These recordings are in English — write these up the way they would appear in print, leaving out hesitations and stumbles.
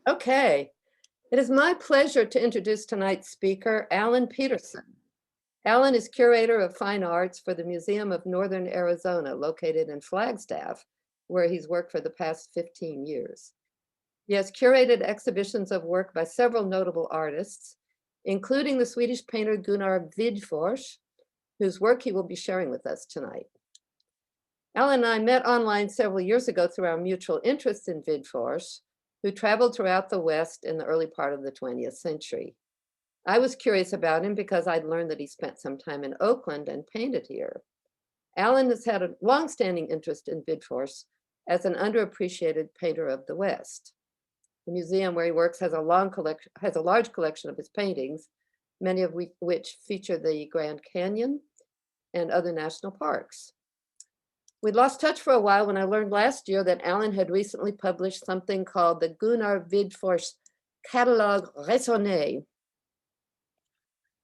Okay, it is my pleasure to introduce tonight's speaker, Alan Peterson. Alan is Curator of Fine Arts for the Museum of Northern Arizona, located in Flagstaff, where he's worked for the past 15 years. He has curated exhibitions of work by several notable artists, including the Swedish painter Gunnar Widforss, whose work he will be sharing with us tonight. Alan and I met online several years ago through our mutual interest in Widforss, who traveled throughout the West in the early part of the 20th century. I was curious about him because I'd learned that he spent some time in Oakland and painted here. Alan has had a longstanding interest in Widforss as an underappreciated painter of the West. The museum where he works has a large collection of his paintings, many of which feature the Grand Canyon and other national parks. We'd lost touch for a while when I learned last year that Alan had recently published something called the Gunnar Widforss catalogue raisonné.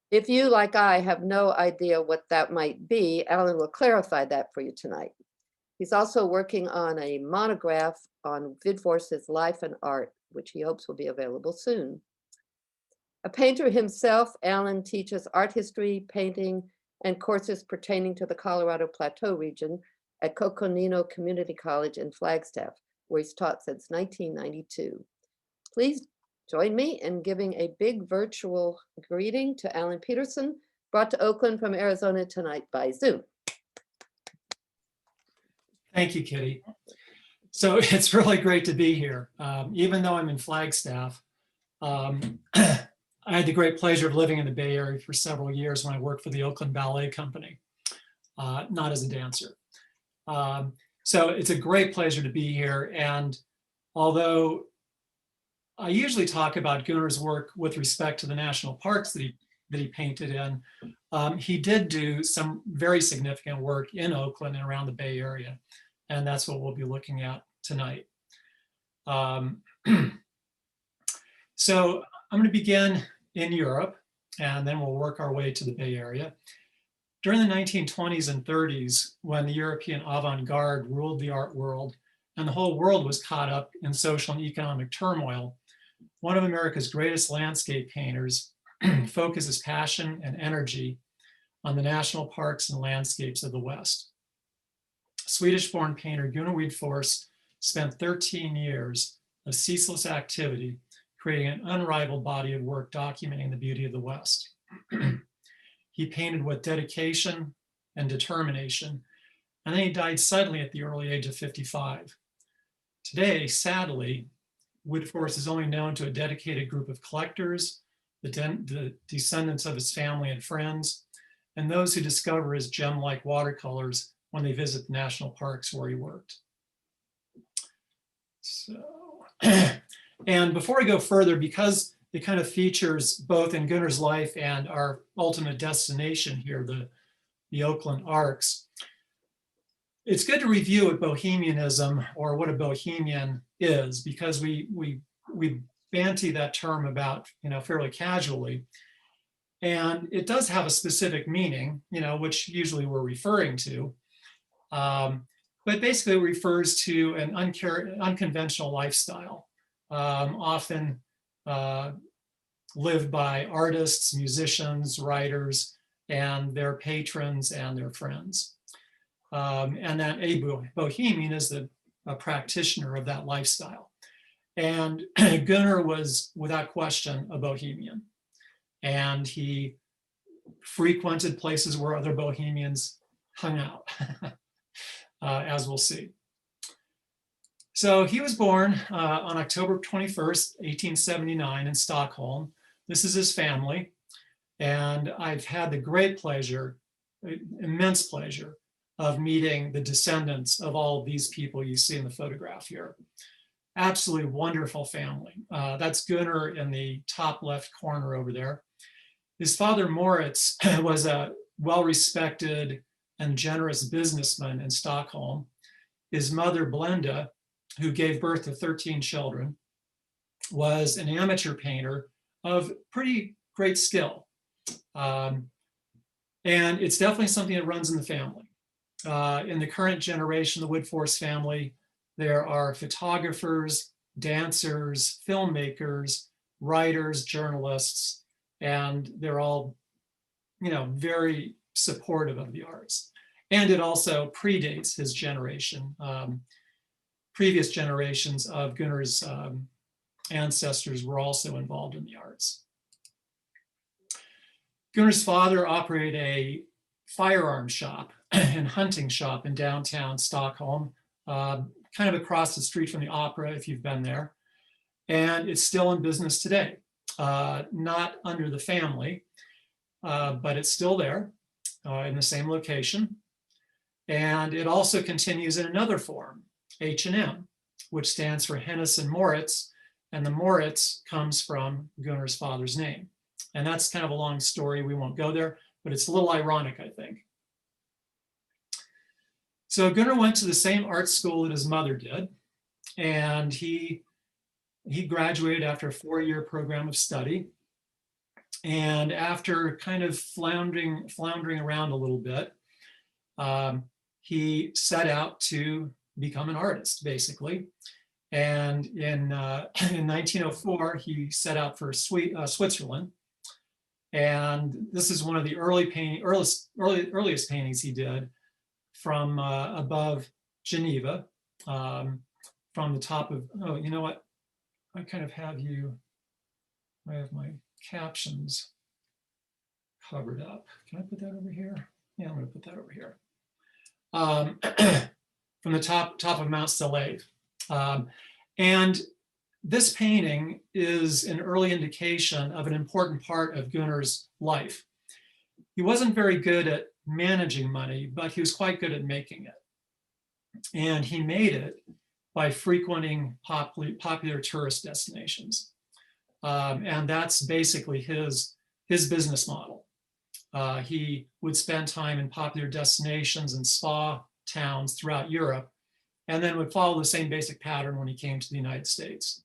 If you, like I, have no idea what that might be, Alan will clarify that for you tonight. He's also working on a monograph on Widforss's life and art, which he hopes will be available soon. A painter himself, Alan teaches art history, painting, and courses pertaining to the Colorado Plateau region at Coconino Community College in Flagstaff, where he's taught since 1992. Please join me in giving a big virtual greeting to Alan Peterson, brought to Oakland from Arizona tonight by Zoom. Thank you, Kitty. So it's really great to be here. Even though I'm in Flagstaff, I had the great pleasure of living in the Bay Area for several years when I worked for the Oakland Ballet Company, not as a dancer. So it's a great pleasure to be here. And although I usually talk about Gunnar's work with respect to the national parks that he painted in, he did do some very significant work in Oakland and around the Bay Area. And that's what we'll be looking at tonight. So I'm going to begin in Europe, and then we'll work our way to the Bay Area. During the 1920s and 30s, when the European avant-garde ruled the art world and the whole world was caught up in social and economic turmoil, one of America's greatest landscape painters focused his passion and energy on the national parks and landscapes of the West. Swedish-born painter Gunnar Widforss spent 13 years of ceaseless activity creating an unrivaled body of work documenting the beauty of the West. He painted with dedication and determination, and then he died suddenly at the early age of 55. Today, sadly, Widforss is only known to a dedicated group of collectors, the descendants of his family and friends, and those who discover his gem-like watercolors when they visit the national parks where he worked. So, and before I go further, because it kind of features both in Gunnar's life and our ultimate destination here, the Oakland Arks, it's good to review what Bohemianism, or what a Bohemian is, because we banty that term about, fairly casually. And it does have a specific meaning, which usually we're referring to. But basically it refers to an unconventional lifestyle, often lived by artists, musicians, writers, and their patrons and their friends. And that a Bohemian is a practitioner of that lifestyle. And Gunnar was, without question, a Bohemian. And he frequented places where other Bohemians hung out, as we'll see. So he was born on October 21st, 1879 in Stockholm. This is his family. And I've had the great pleasure, immense pleasure, of meeting the descendants of all of these people you see in the photograph here. Absolutely wonderful family. That's Gunnar in the top left corner over there. His father, Moritz, was a well-respected and generous businessman in Stockholm. His mother, Blenda, who gave birth to 13 children, was an amateur painter of pretty great skill. And it's definitely something that runs in the family. In the current generation, the Widforss family, there are photographers, dancers, filmmakers, writers, journalists, and they're all, very supportive of the arts. And it also predates his generation. Previous generations of Gunnar's ancestors were also involved in the arts. Gunnar's father operated a firearm shop and hunting shop in downtown Stockholm, kind of across the street from the opera, if you've been there. And it's still in business today, not under the family, but it's still there in the same location. And it also continues in another form, H&M, which stands for Hennes and Moritz, and the Moritz comes from Gunnar's father's name. And that's kind of a long story. We won't go there, but it's a little ironic, I think. So Gunnar went to the same art school that his mother did, and he graduated after a 4-year program of study. And after kind of floundering around a little bit, he set out to become an artist, basically. And in 1904, he set out for Switzerland. And this is one of the earliest paintings he did from above Geneva, from the top of, oh, you know what? I kind of have I have my captions covered up. Can I put that over here? Yeah, I'm gonna put that over here. From the top of Mount Saleve. And this painting is an early indication of an important part of Gunnar's life. He wasn't very good at managing money, but he was quite good at making it. And he made it by frequenting popular tourist destinations. And that's basically his business model. He would spend time in popular destinations and spa towns throughout Europe, and then would follow the same basic pattern when he came to the United States.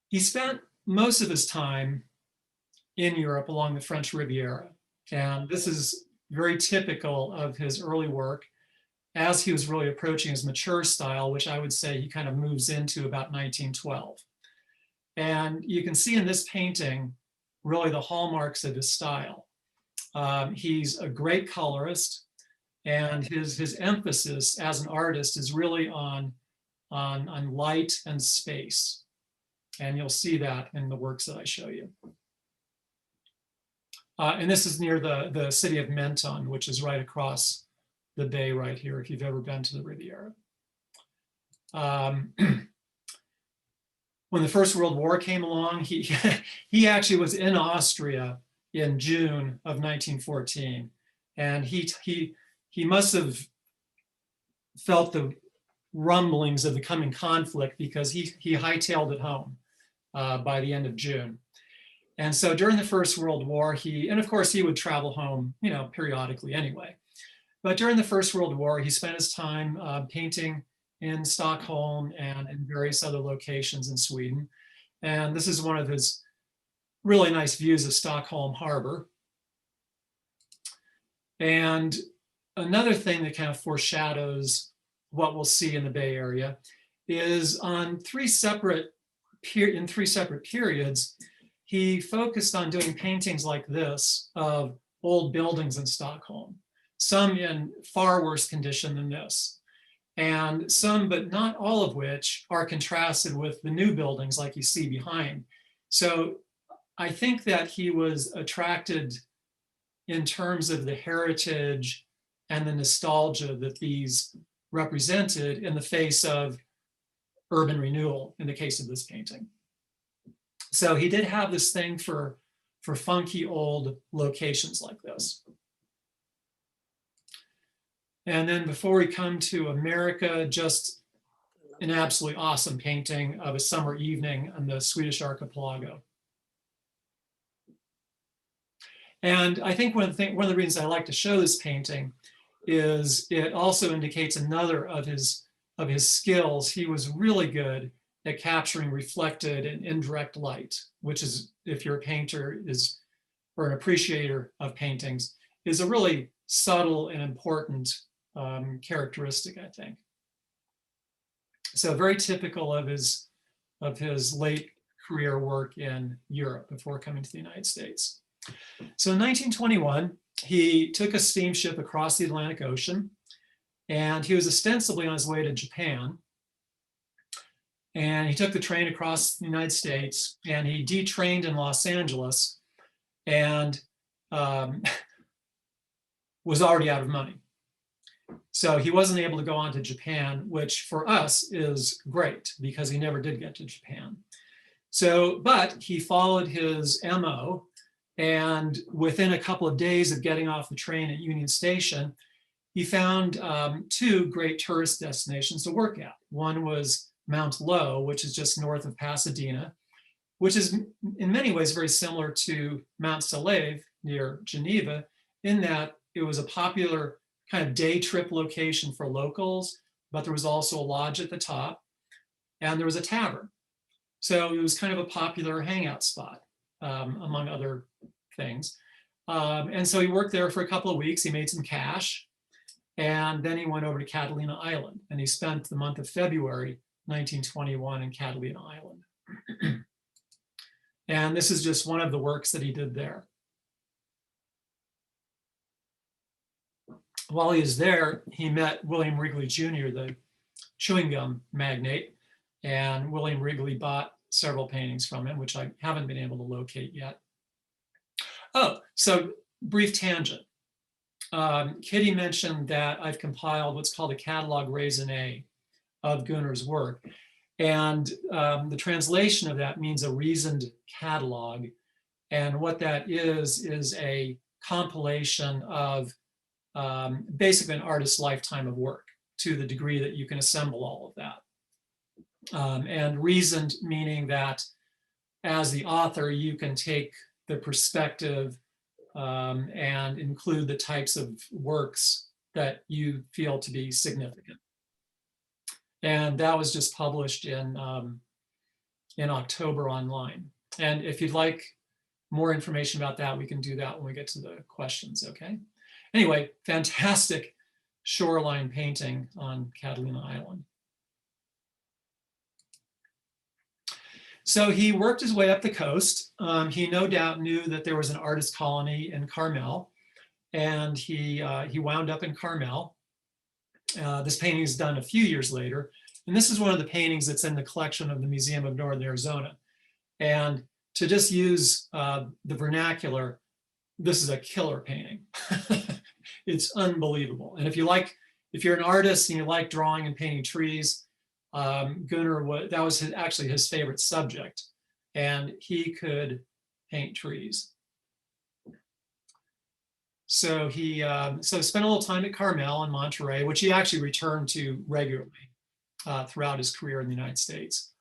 He spent most of his time in Europe along the French Riviera, and this is very typical of his early work as he was really approaching his mature style, which I would say he kind of moves into about 1912. And you can see in this painting really the hallmarks of his style. He's a great colorist, and his emphasis as an artist is really on light and space. And you'll see that in the works that I show you. And this is near the city of Menton, which is right across the bay right here, if you've ever been to the Riviera. When the First World War came along, he actually was in Austria in June of 1914. And he must have felt the rumblings of the coming conflict, because he hightailed it home by the end of June. And so during the First World War, and of course he would travel home, periodically anyway. But during the First World War, he spent his time painting in Stockholm and in various other locations in Sweden. And this is one of his really nice views of Stockholm Harbor. And another thing that kind of foreshadows what we'll see in the Bay Area is in three separate periods, he focused on doing paintings like this of old buildings in Stockholm, some in far worse condition than this, and some, but not all of which, are contrasted with the new buildings like you see behind. So I think that he was attracted in terms of the heritage and the nostalgia that these represented in the face of urban renewal in the case of this painting. So he did have this thing for funky old locations like this. And then before we come to America, just an absolutely awesome painting of a summer evening on the Swedish archipelago. And I think one of the reasons I like to show this painting is it also indicates another of his skills. He was really good at capturing reflected and indirect light, which is, if you're a painter or an appreciator of paintings, is a really subtle and important characteristic, I think. So very typical of his late career work in Europe before coming to the United States. So in 1921, he took a steamship across the Atlantic Ocean, and he was ostensibly on his way to Japan. And he took the train across the United States, and he detrained in Los Angeles, and was already out of money. So he wasn't able to go on to Japan, which for us is great because he never did get to Japan. So, but he followed his MO, and within a couple of days of getting off the train at Union Station, he found two great tourist destinations to work at. One was Mount Lowe, which is just north of Pasadena, which is in many ways very similar to Mount Saleve near Geneva, in that it was a popular kind of day trip location for locals, but there was also a lodge at the top, and there was a tavern. So it was kind of a popular hangout spot, among other things. And so he worked there for a couple of weeks. He made some cash, and then he went over to Catalina Island, and he spent the month of February 1921 in Catalina Island. And this is just one of the works that he did there. While he was there, he met William Wrigley Jr., the chewing gum magnate, and William Wrigley bought several paintings from him, which I haven't been able to locate yet. Oh, so brief tangent. Kitty mentioned that I've compiled what's called a catalogue raisonné of Gunnar's work. And the translation of that means a reasoned catalog. And what that is a compilation of basically an artist's lifetime of work to the degree that you can assemble all of that. And reasoned meaning that as the author, you can take the perspective and include the types of works that you feel to be significant. And that was just published in October online. And if you'd like more information about that, we can do that when we get to the questions, okay? Anyway, fantastic shoreline painting on Catalina Island. So he worked his way up the coast. He no doubt knew that there was an artist colony in Carmel, and he wound up in Carmel. This painting is done a few years later, and this is one of the paintings that's in the collection of the Museum of Northern Arizona. And to just use the vernacular, this is a killer painting. It's unbelievable. And if you're an artist and you like drawing and painting trees, Gunnar, that was actually his favorite subject, and he could paint trees. So he spent a little time at Carmel and Monterey, which he actually returned to regularly throughout his career in the United States.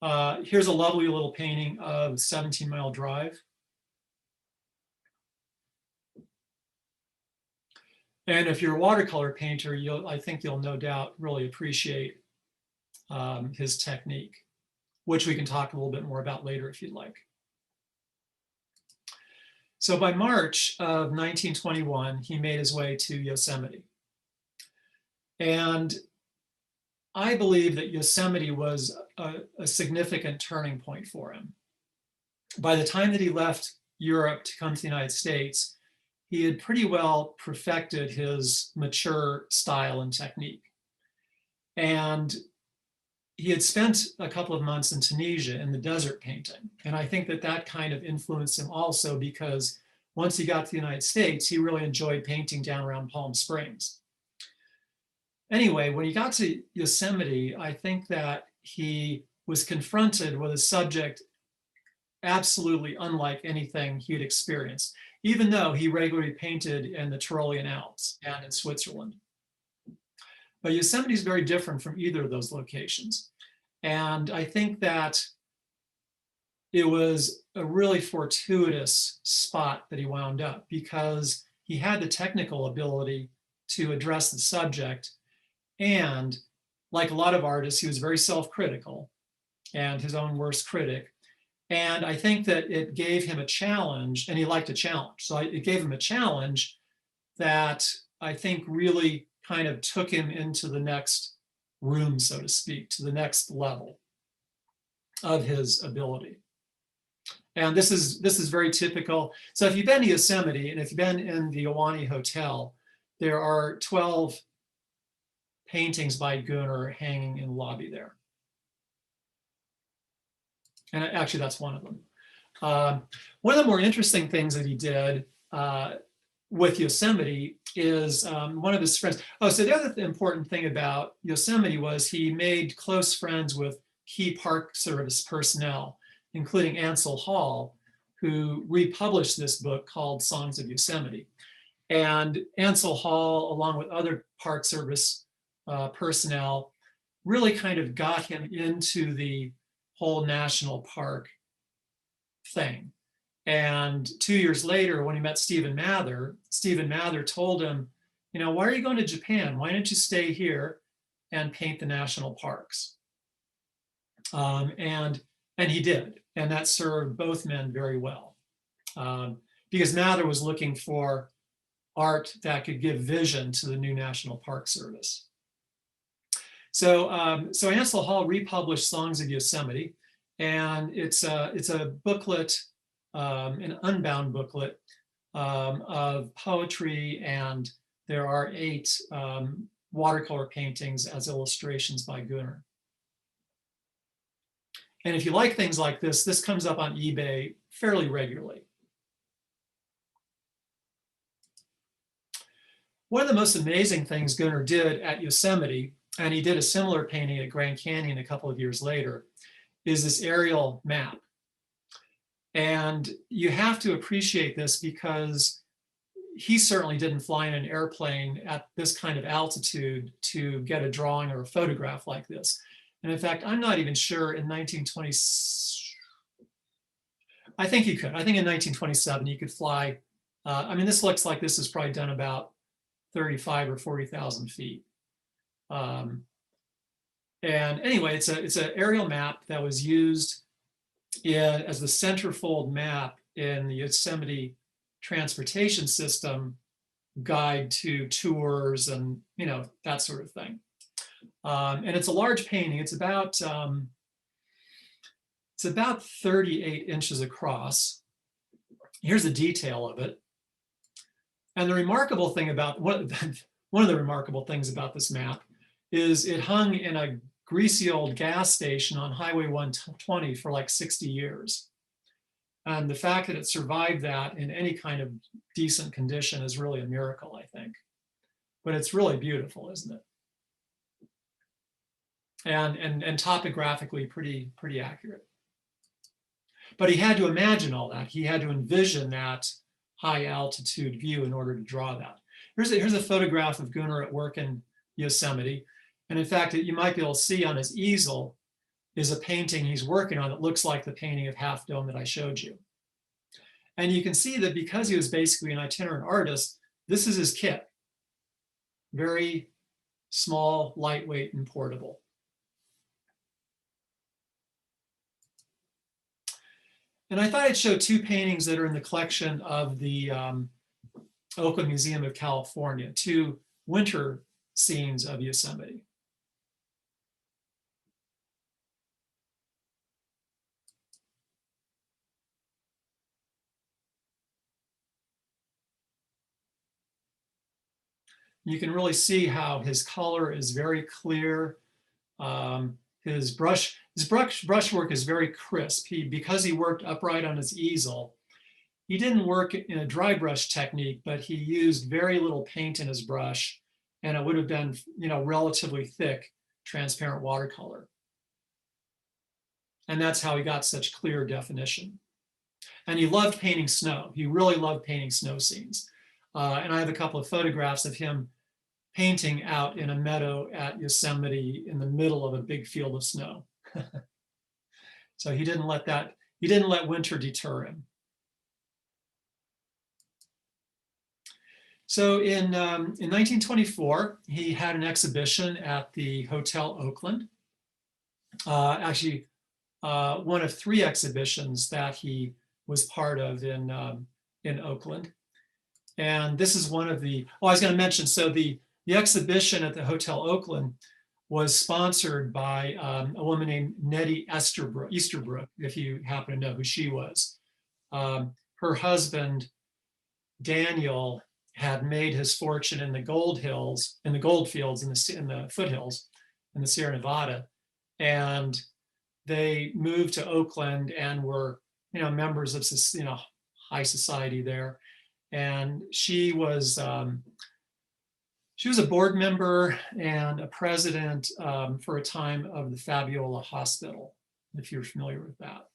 Here's a lovely little painting of 17 Mile Drive. And if you're a watercolor painter, I think you'll no doubt really appreciate his technique, which we can talk a little bit more about later if you'd like. So by March of 1921, he made his way to Yosemite. And I believe that Yosemite was a significant turning point for him. By the time that he left Europe to come to the United States, he had pretty well perfected his mature style and technique. And he had spent a couple of months in Tunisia in the desert painting. And I think that that kind of influenced him also, because once he got to the United States, he really enjoyed painting down around Palm Springs. Anyway, when he got to Yosemite, I think that he was confronted with a subject absolutely unlike anything he'd experienced, even though he regularly painted in the Tyrolean Alps and in Switzerland. But Yosemite is very different from either of those locations. And I think that it was a really fortuitous spot that he wound up, because he had the technical ability to address the subject. And like a lot of artists, he was very self-critical and his own worst critic. And I think that it gave him a challenge, and he liked a challenge. So it gave him a challenge that I think really kind of took him into the next room, so to speak, to the next level of his ability. And this is very typical. So if you've been to Yosemite and if you've been in the Ahwahnee Hotel, there are 12 paintings by Gunnar hanging in the lobby there. And actually, that's one of them. One of the more interesting things that he did with Yosemite is one of his friends. Oh, so the other important thing about Yosemite was he made close friends with key Park Service personnel, including Ansel Hall, who republished this book called Songs of Yosemite. And Ansel Hall, along with other Park Service personnel, really kind of got him into the whole national park thing. And 2 years later, when he met Stephen Mather told him, you know, why are you going to Japan? Why don't you stay here and paint the national parks? And he did. And that served both men very well. Because Mather was looking for art that could give vision to the new National Park Service. So Ansel Hall republished Songs of Yosemite, and it's a booklet, an unbound booklet of poetry, and there are 8 watercolor paintings as illustrations by Gunnar. And if you like things like this comes up on eBay fairly regularly. One of the most amazing things Gunnar did at Yosemite, and he did a similar painting at Grand Canyon a couple of years later, is this aerial map. And you have to appreciate this because he certainly didn't fly in an airplane at this kind of altitude to get a drawing or a photograph like this. And in fact, I'm not even sure in 1920, I think he could. I think in 1927 he could fly. I mean, this looks like this is probably done about 35 or 40,000 feet. And anyway, it's an aerial map that was used as the centerfold map in the Yosemite transportation system guide to tours and, you know, that sort of thing. And it's a large painting. It's about 38 inches across. Here's the detail of it. And the remarkable thing about one of the remarkable things about this map is it hung in a greasy old gas station on Highway 120 for like 60 years. And the fact that it survived that in any kind of decent condition is really a miracle, I think. But it's really beautiful, isn't it? And topographically pretty accurate. But he had to imagine all that. He had to envision that high altitude view in order to draw that. Here's a photograph of Gunnar at work in Yosemite. And in fact, you might be able to see on his easel is a painting he's working on that looks like the painting of Half Dome that I showed you. And you can see that because he was basically an itinerant artist, this is his kit. Very small, lightweight, and portable. And I thought I'd show 2 paintings that are in the collection of the Oakland Museum of California, 2 winter scenes of Yosemite. You can really see how his color is very clear. His brushwork is very crisp. Because he worked upright on his easel, he didn't work in a dry brush technique, but he used very little paint in his brush, and it would have been, you know, relatively thick, transparent watercolor. And that's how he got such clear definition. And he loved painting snow. He really loved painting snow scenes. And I have a couple of photographs of him painting out in a meadow at Yosemite in the middle of a big field of snow. So he didn't let winter deter him. So in 1924, he had an exhibition at the Hotel Oakland. Actually, one of 3 exhibitions that he was part of in Oakland. And this is one of the, I was going to mention, so the exhibition at the Hotel Oakland was sponsored by a woman named Nettie Easterbrook, if you happen to know who she was. Her husband, Daniel, had made his fortune in the gold hills, in the gold fields, in the foothills, in the Sierra Nevada. And they moved to Oakland and were, members of, high society there. And she was a board member and a president for a time of the Fabiola Hospital, if you're familiar with that.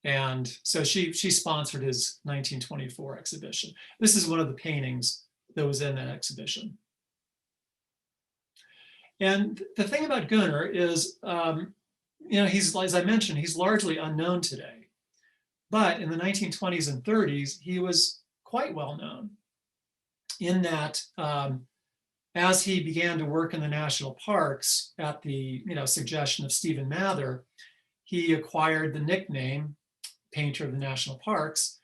And so she sponsored his 1924 exhibition. This is one of the paintings that was in that exhibition. And the thing about Gunnar is, he's, as I mentioned, he's largely unknown today. But in the 1920s and 30s, he was quite well known in that as he began to work in the national parks at the suggestion of Stephen Mather, he acquired the nickname Painter of the National Parks.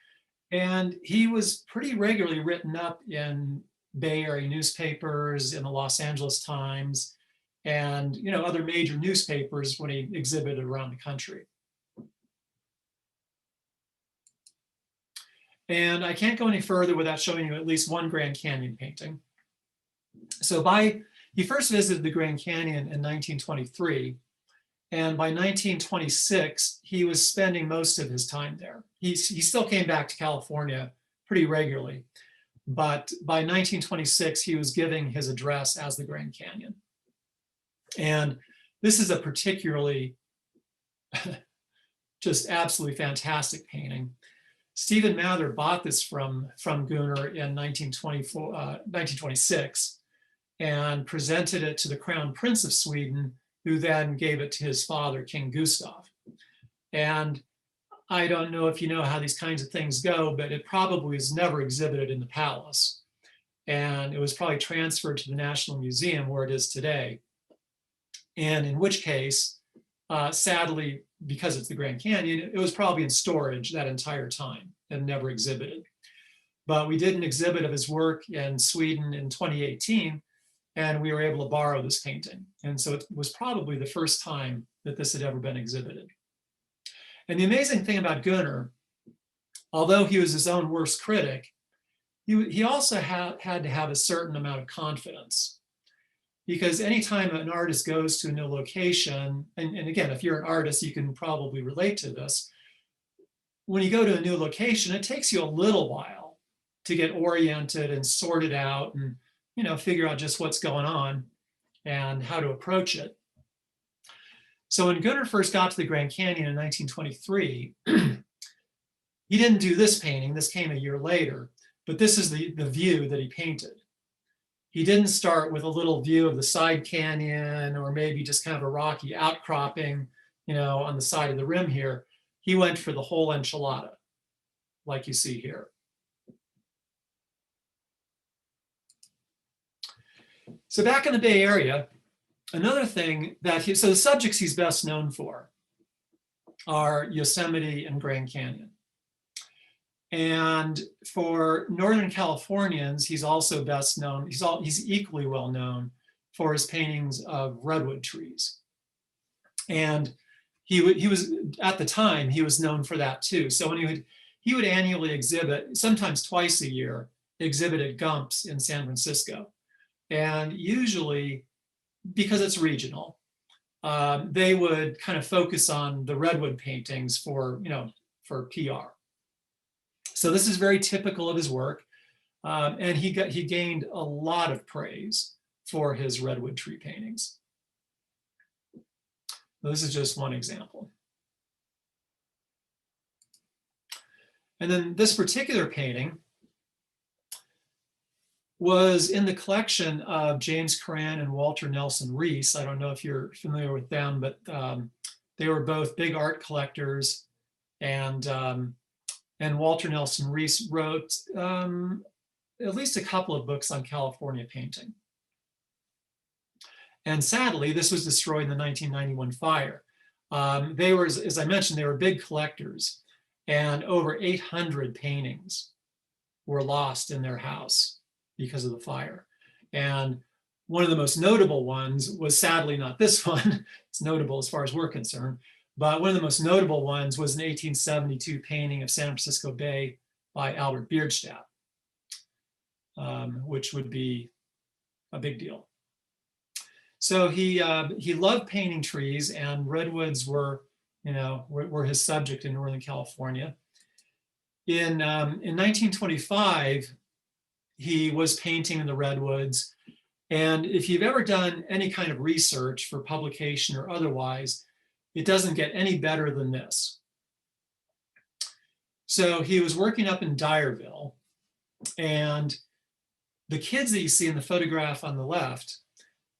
And he was pretty regularly written up in Bay Area newspapers, in the Los Angeles Times, and other major newspapers when he exhibited around the country. And I can't go any further without showing you at least one Grand Canyon painting. So he first visited the Grand Canyon in 1923. And by 1926, he was spending most of his time there. He still came back to California pretty regularly. But by 1926, he was giving his address as the Grand Canyon. And this is a particularly just absolutely fantastic painting. Stephen Mather bought this from Gunnar in 1926 and presented it to the Crown Prince of Sweden, who then gave it to his father, King Gustav. And I don't know if you know how these kinds of things go, but it probably was never exhibited in the palace. And it was probably transferred to the National Museum where it is today. And in which case, sadly, because it's the Grand Canyon, it was probably in storage that entire time and never exhibited. But we did an exhibit of his work in Sweden in 2018, and we were able to borrow this painting. And so it was probably the first time that this had ever been exhibited. And the amazing thing about Gunnar, although he was his own worst critic, he also had to have a certain amount of confidence. Because anytime an artist goes to a new location, and again, if you're an artist, you can probably relate to this. When you go to a new location, it takes you a little while to get oriented and sort it out and figure out just what's going on and how to approach it. So when Gunnar first got to the Grand Canyon in 1923, he didn't do this painting. This came a year later, but this is the view that he painted. He didn't start with a little view of the side canyon or maybe just kind of a rocky outcropping, on the side of the rim here. He went for the whole enchilada, like you see here. So back in the Bay Area, another thing so the subjects he's best known for are Yosemite and Grand Canyon. And for Northern Californians, he's also best known, he's equally well known for his paintings of redwood trees. And he was, at the time, he was known for that too. So when he would annually exhibit, sometimes twice a year, exhibit at Gump's in San Francisco. And usually, because it's regional, they would kind of focus on the redwood paintings for PR. So this is very typical of his work. And he gained a lot of praise for his redwood tree paintings. This is just one example. And then this particular painting was in the collection of James Curran and Walter Nelson Reese. I don't know if you're familiar with them, but they were both big art collectors. And Walter Nelson Reese wrote at least a couple of books on California painting. And sadly, this was destroyed in the 1991 fire. They were, as I mentioned, they were big collectors, and over 800 paintings were lost in their house because of the fire. And one of the most notable ones was sadly not this one. It's notable as far as we're concerned, but one of the most notable ones was an 1872 painting of San Francisco Bay by Albert Beardstaff, which would be a big deal. So he loved painting trees, and redwoods were his subject in Northern California. In 1925, he was painting in the redwoods. And if you've ever done any kind of research for publication or otherwise, it doesn't get any better than this. So he was working up in Dyerville, and the kids that you see in the photograph on the left,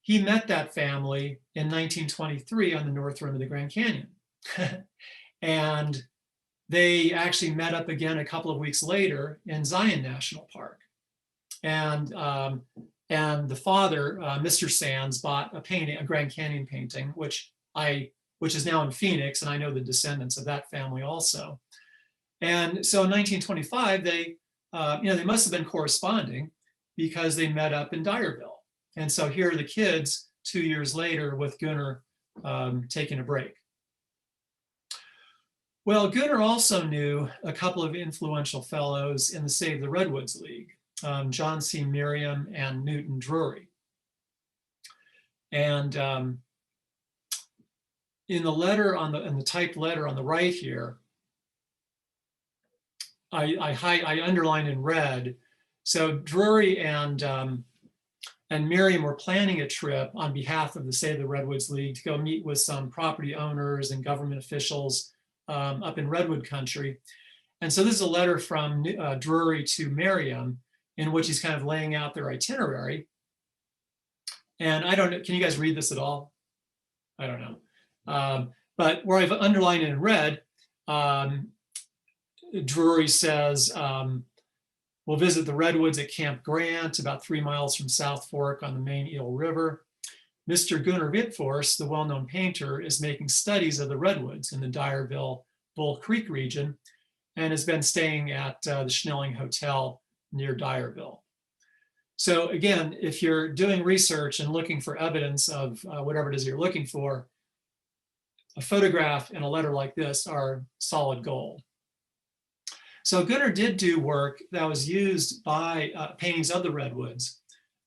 he met that family in 1923 on the north rim of the Grand Canyon. And they actually met up again a couple of weeks later in Zion National Park. And the father, Mr. Sands, bought a painting, a Grand Canyon painting, which is now in Phoenix, and I know the descendants of that family also. And so in 1925, they must have been corresponding because they met up in Dyerville. And so here are the kids 2 years later with Gunnar taking a break. Well, Gunnar also knew a couple of influential fellows in the Save the Redwoods League, John C. Merriam and Newton Drury. And in the letter in the typed letter on the right here, I underlined in red. So Drury and Merriam were planning a trip on behalf of the Save the Redwoods League to go meet with some property owners and government officials up in Redwood country. And so this is a letter from Drury to Merriam in which he's kind of laying out their itinerary. And I don't know, can you guys read this at all? I don't know. But where I've underlined it in red, Drury says, we'll visit the redwoods at Camp Grant, about 3 miles from South Fork on the main Eel River. Mr. Gunnar Widforss, the well-known painter, is making studies of the redwoods in the Dyerville Bull Creek region and has been staying at the Schnelling Hotel near Dyerville. So again, if you're doing research and looking for evidence of whatever it is you're looking for, a photograph and a letter like this are solid gold. So Gunnar did do work that was used by paintings of the redwoods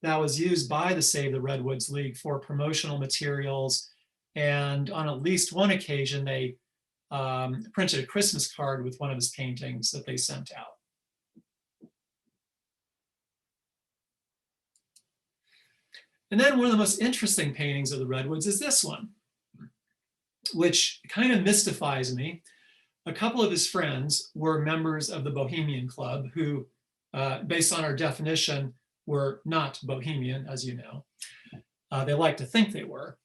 that was used by the Save the Redwoods League for promotional materials. And on at least one occasion, they printed a Christmas card with one of his paintings that they sent out. And then one of the most interesting paintings of the redwoods is this one, which kind of mystifies me. A couple of his friends were members of the Bohemian Club who, based on our definition, were not Bohemian, as you know. They like to think they were.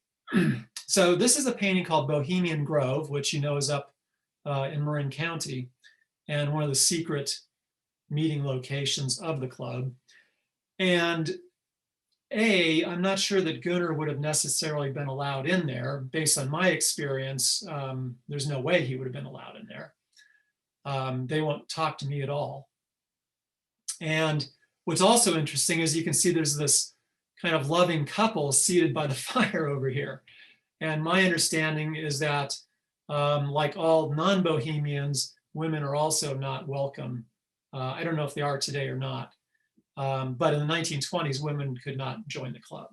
So this is a painting called Bohemian Grove, which you know is up in Marin County and one of the secret meeting locations of the club. And I'm not sure that Gunnar would have necessarily been allowed in there. Based on my experience, there's no way he would have been allowed in there. They won't talk to me at all. And what's also interesting is you can see there's this kind of loving couple seated by the fire over here. And my understanding is that like all non-Bohemians, women are also not welcome. I don't know if they are today or not. But in the 1920s, women could not join the club.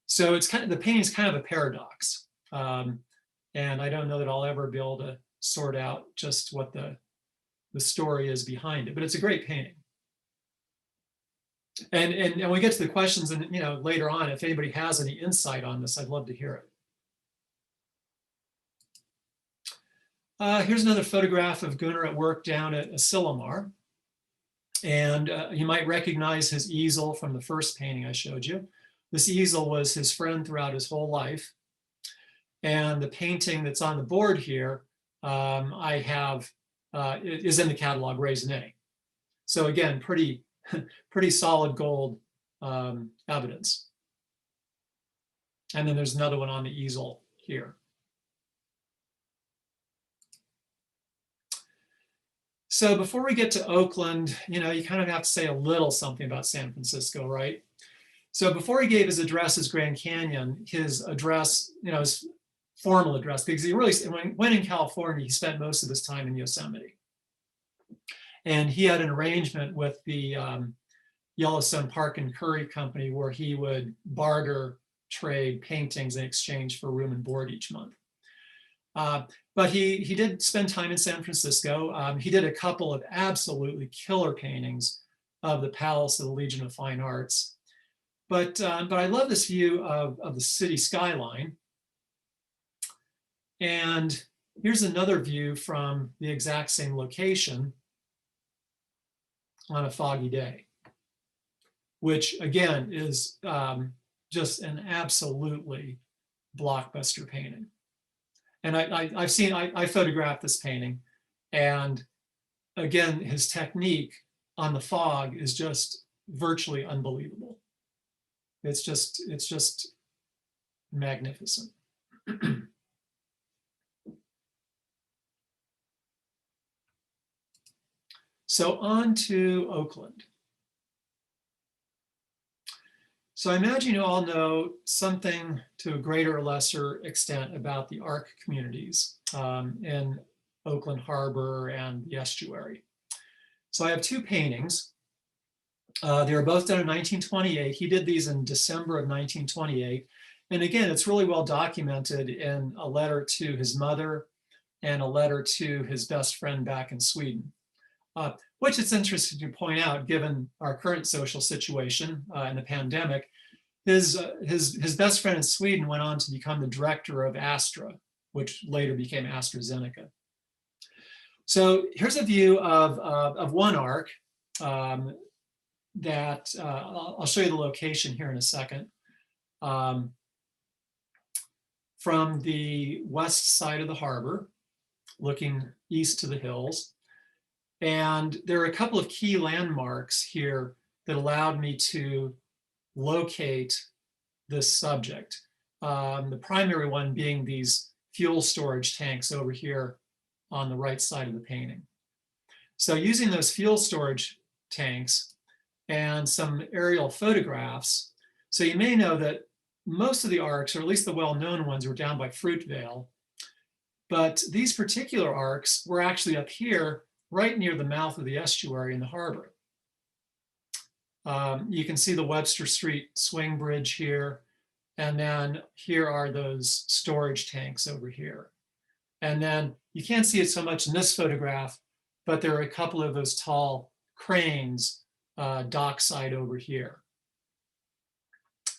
So it's kind of, the painting is kind of a paradox. And I don't know that I'll ever be able to sort out just what the story is behind it, but it's a great painting. And when we get to the questions, and later on, if anybody has any insight on this, I'd love to hear it. Here's another photograph of Gunnar at work down at Asilomar. And you might recognize his easel from the first painting I showed you. This easel was his friend throughout his whole life. And the painting that's on the board here, I have, is in the catalog raisonné. So again, pretty solid gold evidence. And then there's another one on the easel here. So before we get to Oakland, you kind of have to say a little something about San Francisco, right? So before he gave his address as Grand Canyon, his address, his formal address, because he really, when in California, he spent most of his time in Yosemite. And he had an arrangement with the Yellowstone Park and Curry Company where he would barter trade paintings in exchange for room and board each month. But he did spend time in San Francisco. He did a couple of absolutely killer paintings of the Palace of the Legion of Fine Arts. But I love this view of the city skyline. And here's another view from the exact same location on a foggy day, which again is just an absolutely blockbuster painting. And I photographed this painting, and again, his technique on the fog is just virtually unbelievable. It's just magnificent. So on to Oakland. So I imagine you all know something to a greater or lesser extent about the Ark communities in Oakland Harbor and the estuary. So I have two paintings. They were both done in 1928. He did these in December of 1928. And again, it's really well documented in a letter to his mother and a letter to his best friend back in Sweden. Which it's interesting to point out, given our current social situation and the pandemic, his best friend in Sweden went on to become the director of Astra, which later became AstraZeneca. So here's a view of one ark that I'll show you the location here in a second. From the west side of the harbor, looking east to the hills. And there are a couple of key landmarks here that allowed me to locate this subject. The primary one being these fuel storage tanks over here on the right side of the painting. So using those fuel storage tanks and some aerial photographs, so you may know that most of the arks, or at least the well-known ones, were down by Fruitvale, but these particular arks were actually up here right near the mouth of the estuary in the harbor. You can see the Webster Street swing bridge here, and then here are those storage tanks over here. And then you can't see it so much in this photograph, but there are a couple of those tall cranes dockside over here.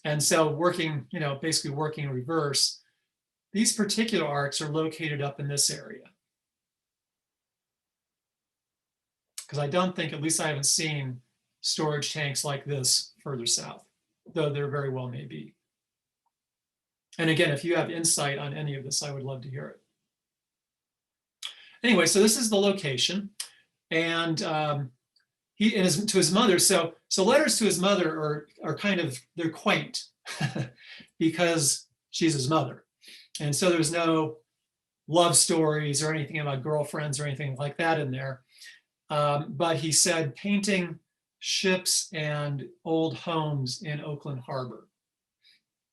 And so working, basically working in reverse, these particular arks are located up in this area. Because I don't think, at least I haven't seen storage tanks like this further south, though there very well may be. And again, if you have insight on any of this, I would love to hear it. Anyway, so this is the location. And to his mother, so letters to his mother are kind of, they're quaint because she's his mother. And so there's no love stories or anything about girlfriends or anything like that in there. But he said painting ships and old homes in Oakland Harbor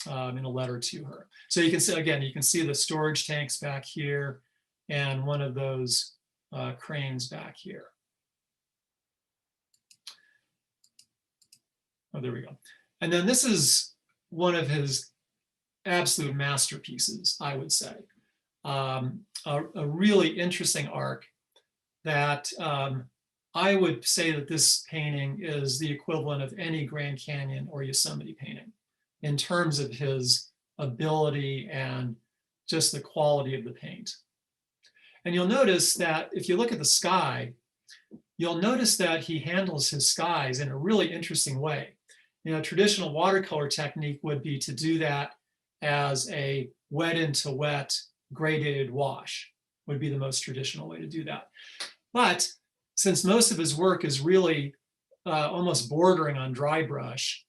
in a letter to her. So you can see, again, you can see the storage tanks back here and one of those cranes back here. Oh, there we go. And then this is one of his absolute masterpieces, I would say. A really interesting ark that I would say that this painting is the equivalent of any Grand Canyon or Yosemite painting in terms of his ability and just the quality of the paint. And you'll notice that if you look at the sky, you'll notice that he handles his skies in a really interesting way. Traditional watercolor technique would be to do that as a wet into wet gradated wash, would be the most traditional way to do that. But since most of his work is really almost bordering on dry brush,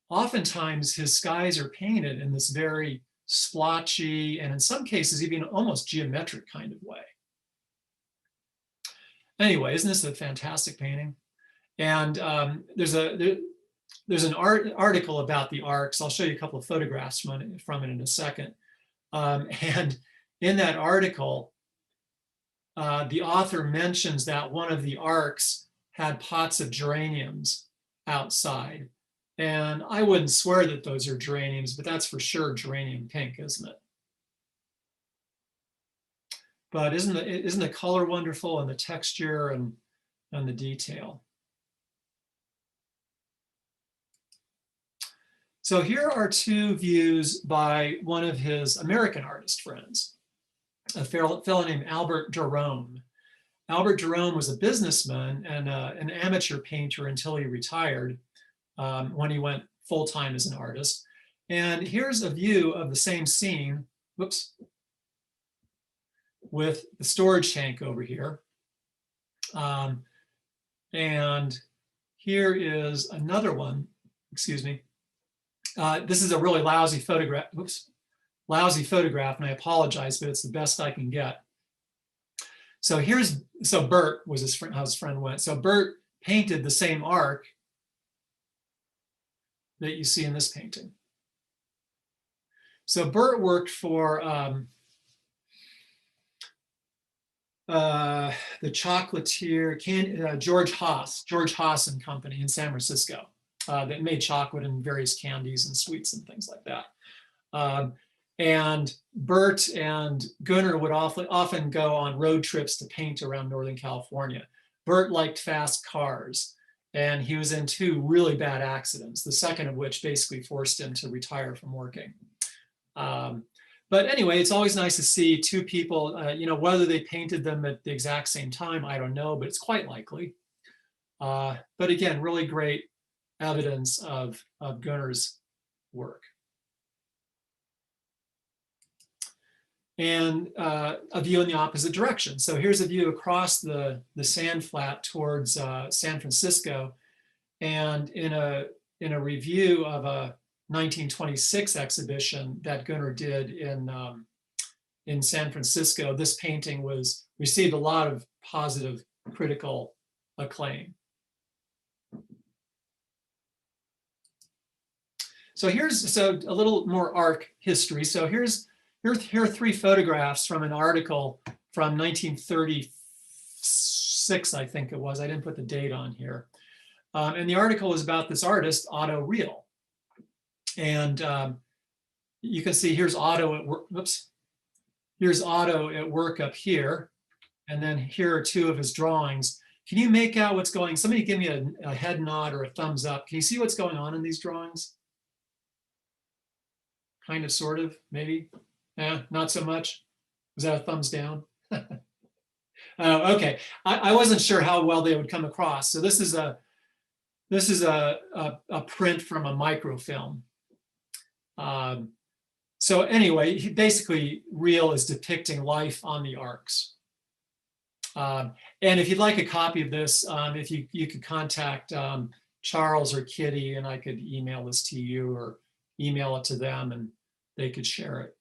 oftentimes his skies are painted in this very splotchy and in some cases even almost geometric kind of way. Anyway, isn't this a fantastic painting? And there's an article about the Arks. I'll show you a couple of photographs from it in a second. And in that article, the author mentions that one of the Arks had pots of geraniums outside. And I wouldn't swear that those are geraniums, but that's for sure geranium pink, isn't it? But isn't the color wonderful, and the texture and the detail? So here are two views by one of his American artist friends, a fellow named Albert Jerome. Albert Jerome was a businessman and an amateur painter until he retired, when he went full-time as an artist. And here's a view of the same scene, whoops, with the storage tank over here. And here is another one, excuse me. This is a really lousy photograph, whoops, lousy photograph, and I apologize, but it's the best I can get. So Bert was his friend, how his friend went. So Bert painted the same ark that you see in this painting. So Bert worked for the chocolatier, George Haas and Company in San Francisco, that made chocolate and various candies and sweets and things like that. And Bert and Gunnar would often go on road trips to paint around Northern California. Bert liked fast cars, and he was in two really bad accidents, the second of which basically forced him to retire from working. But anyway, it's always nice to see two people, whether they painted them at the exact same time, I don't know, but it's quite likely. But again, really great evidence of Gunnar's work. And a view in the opposite direction. So here's a view across the sand flat towards San Francisco. And in a review of a 1926 exhibition that Gunnar did in San Francisco, this painting received a lot of positive critical acclaim. So here's a little more arc history. So here are three photographs from an article from 1936, I think it was. I didn't put the date on here. And the article was about this artist, Otto Riehl. And you can see here's Otto at work. Whoops. Here's Otto at work up here. And then here are two of his drawings. Can you make out what's going on? Somebody give me a head nod or a thumbs up. Can you see what's going on in these drawings? Kind of, sort of, maybe. Not so much. Was that a thumbs down? Okay. I wasn't sure how well they would come across. So this is a print from a microfilm. So anyway, basically, Riehl is depicting life on the Arks. And if you'd like a copy of this, if you could contact Charles or Kitty, and I could email this to you or email it to them, and they could share it.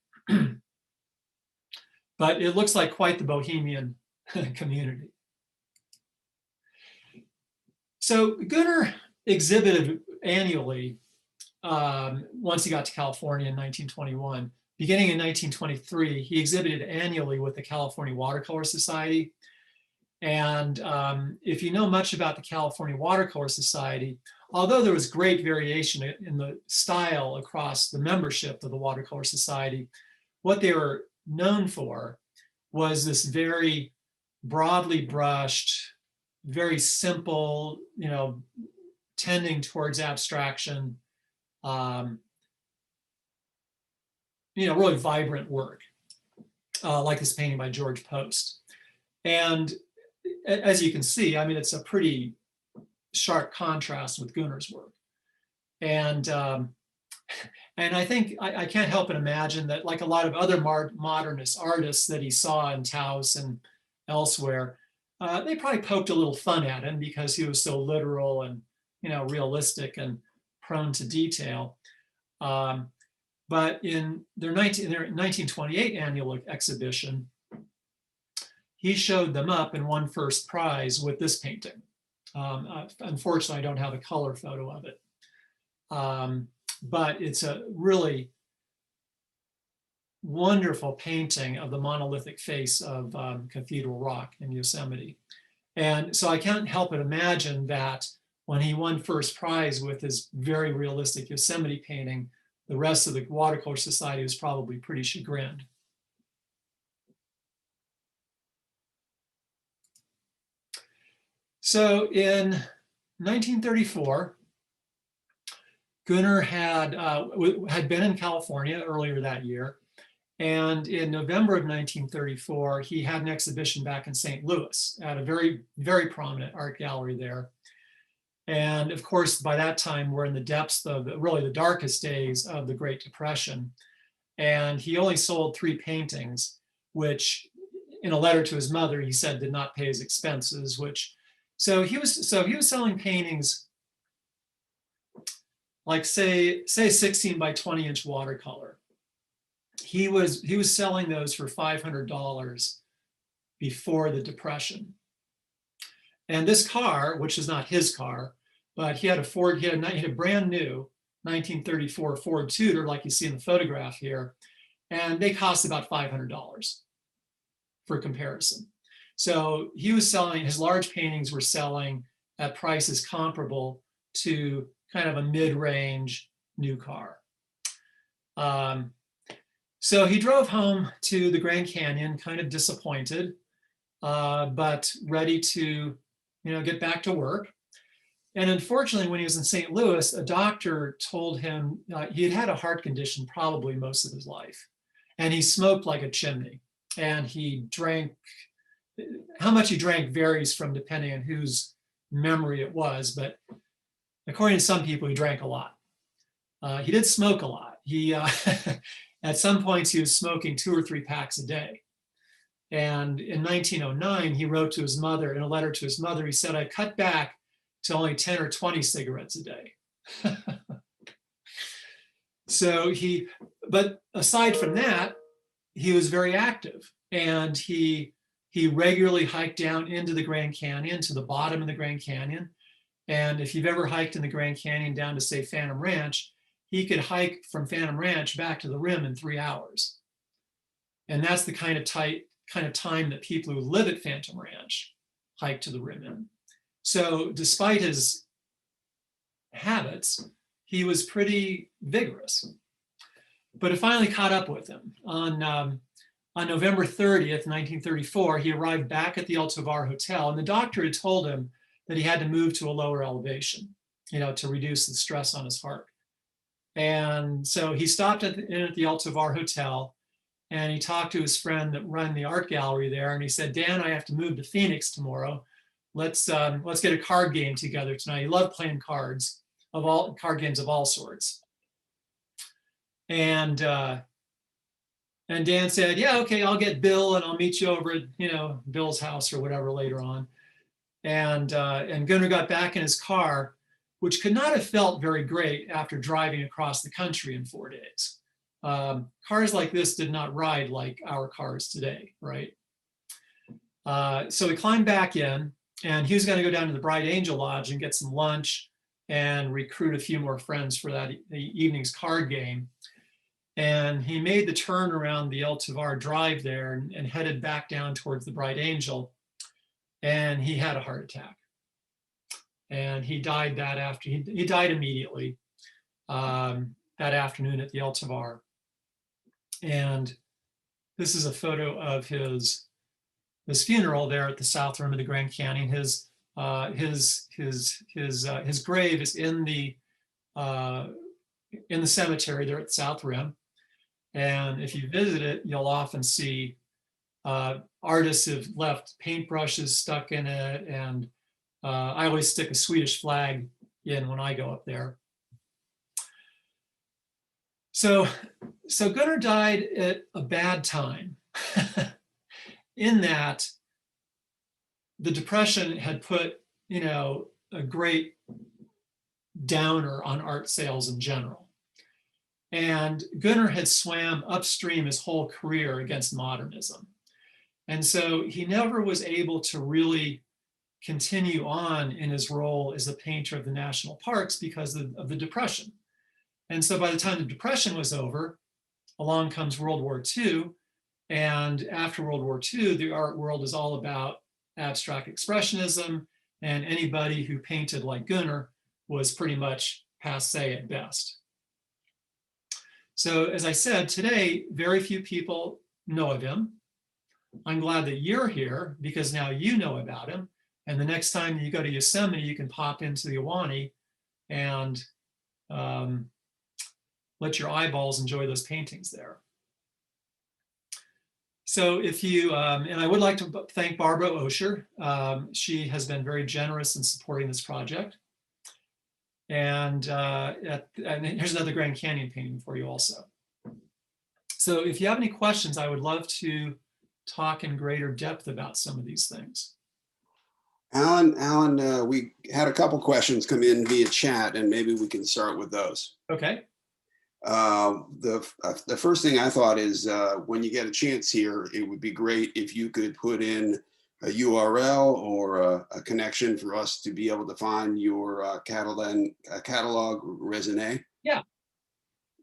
But it looks like quite the Bohemian community. So Gunnar exhibited annually once he got to California in 1921. Beginning in 1923, he exhibited annually with the California Watercolor Society. And if you know much about the California Watercolor Society, although there was great variation in the style across the membership of the Watercolor Society, what they were known for was this very broadly brushed, very simple, tending towards abstraction, really vibrant work, like this painting by George Post. And as you can see, I mean, it's a pretty sharp contrast with Gunnar's work. And I think I can't help but imagine that, like a lot of other modernist artists that he saw in Taos and elsewhere, they probably poked a little fun at him because he was so literal and realistic and prone to detail. But in their 1928 annual exhibition, he showed them up and won first prize with this painting. Unfortunately, I don't have a color photo of it. but it's a really wonderful painting of the monolithic face of Cathedral Rock in Yosemite. And so I can't help but imagine that when he won first prize with his very realistic Yosemite painting, the rest of the Watercolor Society was probably pretty chagrined. So in 1934, Gunnar had been in California earlier that year. And in November of 1934, he had an exhibition back in St. Louis at a very, very prominent art gallery there. And of course, by that time, we're in the depths of really the darkest days of the Great Depression. And he only sold 3 paintings, which in a letter to his mother, he said did not pay his expenses, which, so he was selling paintings like say 16 by 20 inch watercolor. He was selling those for $500 before the Depression. And this car, which is not his car, but he had a brand new 1934 Ford Tudor, like you see in the photograph here, and they cost about $500 for comparison. So he was selling, his large paintings were selling at prices comparable to kind of a mid-range new car. So he drove home to the Grand Canyon, kind of disappointed, but ready to, get back to work. And unfortunately, when he was in St. Louis, a doctor told him he had had a heart condition probably most of his life, and he smoked like a chimney, and he drank. How much he drank varies from depending on whose memory it was, but according to some people, he drank a lot. He did smoke a lot. He at some points he was smoking 2 or 3 packs a day. And in 1909, he wrote to his mother, in a letter to his mother, he said, "I cut back to only 10 or 20 cigarettes a day." So but aside from that, he was very active, and he regularly hiked down into the Grand Canyon, to the bottom of the Grand Canyon. And if you've ever hiked in the Grand Canyon down to, say, Phantom Ranch, he could hike from Phantom Ranch back to the rim in 3 hours. And that's the kind of time that people who live at Phantom Ranch hike to the rim in. So despite his habits, he was pretty vigorous. But it finally caught up with him. On November 30th, 1934, he arrived back at the El Tovar Hotel, and the doctor had told him that he had to move to a lower elevation, to reduce the stress on his heart. And so he stopped at the El Tovar Hotel, and he talked to his friend that ran the art gallery there, and he said, "Dan, I have to move to Phoenix tomorrow. Let's get a card game together tonight." He loved playing card games of all sorts. And Dan said, "Yeah, okay, I'll get Bill and I'll meet you over at Bill's house or whatever later on." And Gunnar got back in his car, which could not have felt very great after driving across the country in 4 days. Cars like this did not ride like our cars today, right? So he climbed back in, and he was going to go down to the Bright Angel Lodge and get some lunch and recruit a few more friends for the evening's card game. And he made the turn around the El Tovar Drive there and headed back down towards the Bright Angel. And he had a heart attack. And he died that after. He died immediately that afternoon at the El Tovar. And this is a photo of his funeral there at the south rim of the Grand Canyon. His grave is in the cemetery there at the south rim. And if you visit it, you'll often see artists have left paintbrushes stuck in it, and I always stick a Swedish flag in when I go up there. So Gunnar died at a bad time in that the Depression had put, a great downer on art sales in general. And Gunnar had swam upstream his whole career against modernism. And so he never was able to really continue on in his role as a painter of the national parks because of the Depression. And so by the time the Depression was over, along comes World War II. And after World War II, the art world is all about abstract expressionism, and anybody who painted like Gunnar was pretty much passé at best. So as I said, today, very few people know of him. I'm glad that you're here because now you know about him. And the next time you go to Yosemite, you can pop into the Ahwahnee and let your eyeballs enjoy those paintings there. So if you, and I would like to thank Barbara Osher. She has been very generous in supporting this project. And here's another Grand Canyon painting for you also. So if you have any questions, I would love to talk in greater depth about some of these things. Alan, we had a couple questions come in via chat, and maybe we can start with those. Okay. The first thing I thought is when you get a chance here, it would be great if you could put in a URL or a connection for us to be able to find your catalog raisonné. Yeah.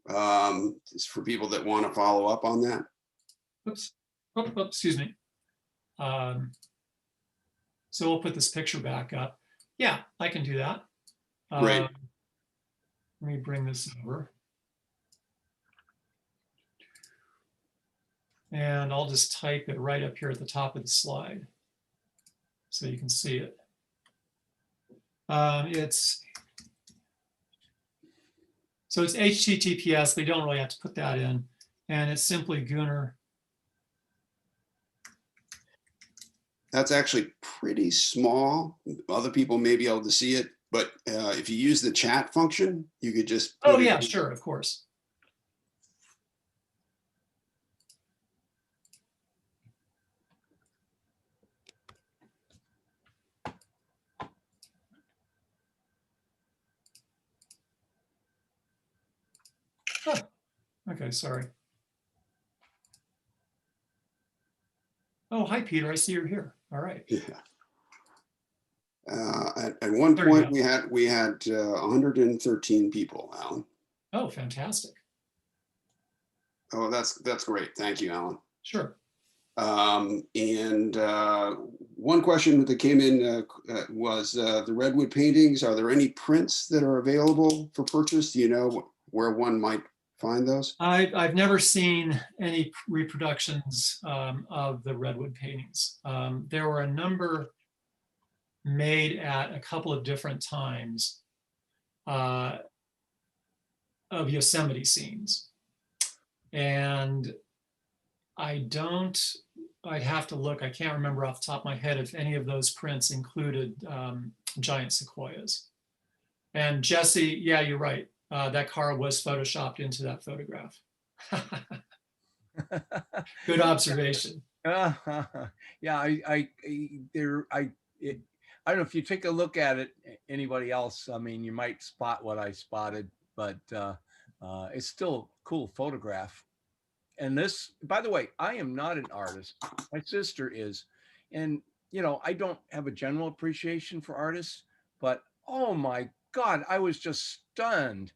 For people that want to follow up on that. Oops. Oh, excuse me. So we'll put this picture back up. Yeah, I can do that. Great. Let me bring this over. And I'll just type it right up here at the top of the slide so you can see it. It's HTTPS. They don't really have to put that in. And it's simply Gunnar. That's actually pretty small. Other people may be able to see it, but if you use the chat function, you could just. Oh yeah, sure, of course. Oh, okay, sorry. Oh, hi, Peter. I see you're here. All right. Yeah. At one point, we had 113 people, Alan. Oh, fantastic. Oh, that's great. Thank you, Alan. Sure. And one question that came in was the redwood paintings. Are there any prints that are available for purchase? Do you know where one might find those? I've never seen any reproductions of the redwood paintings. There were a number made at a couple of different times of Yosemite scenes. And I'd have to look, I can't remember off the top of my head if any of those prints included giant sequoias. And Jesse, yeah, you're right. That car was photoshopped into that photograph. Good observation. Yeah, I don't know if you take a look at it, anybody else, I mean, you might spot what I spotted, but it's still a cool photograph. And this, by the way, I am not an artist. My sister is. And, you know, I don't have a general appreciation for artists, but oh my God, I was just stunned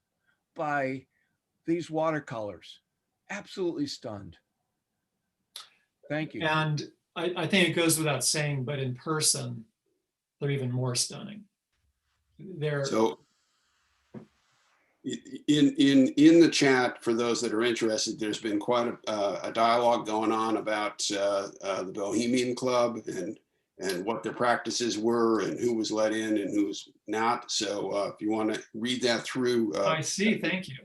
by these watercolors. Absolutely stunned. Thank you. And I think it goes without saying, but in person, they're even more stunning. They're so in the chat, for those that are interested, there's been quite a dialogue going on about the Bohemian Club and what their practices were and who was let in and who was not. So if you want to read that through. I see, thank you.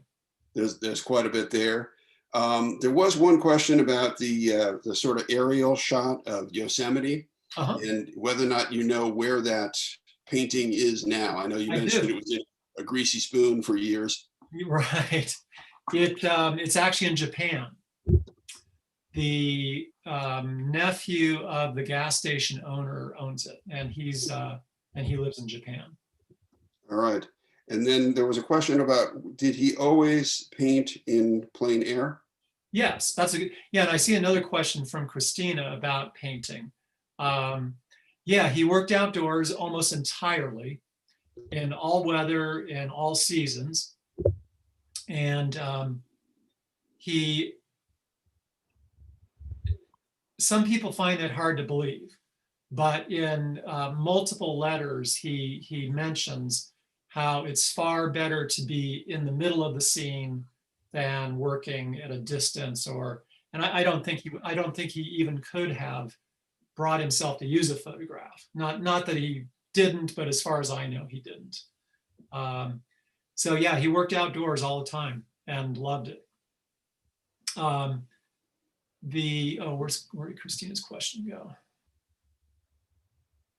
There's quite a bit there. There was one question about the sort of aerial shot of Yosemite and whether or not you know where that painting is now. I know you mentioned it was in a greasy spoon for years. Right. It's actually in Japan. The nephew of the gas station owner owns it, and he lives in Japan. All right. And then there was a question about, did he always paint in plein air? Yes, that's a good, yeah. And I see another question from Christina about painting. Yeah, he worked outdoors almost entirely in all weather and all seasons. And some people find that hard to believe, but in multiple letters, he mentions how it's far better to be in the middle of the scene than working at a distance, and I don't think he even could have brought himself to use a photograph. Not that he didn't, but as far as I know, he didn't. So yeah, he worked outdoors all the time and loved it. Where did Christina's question go?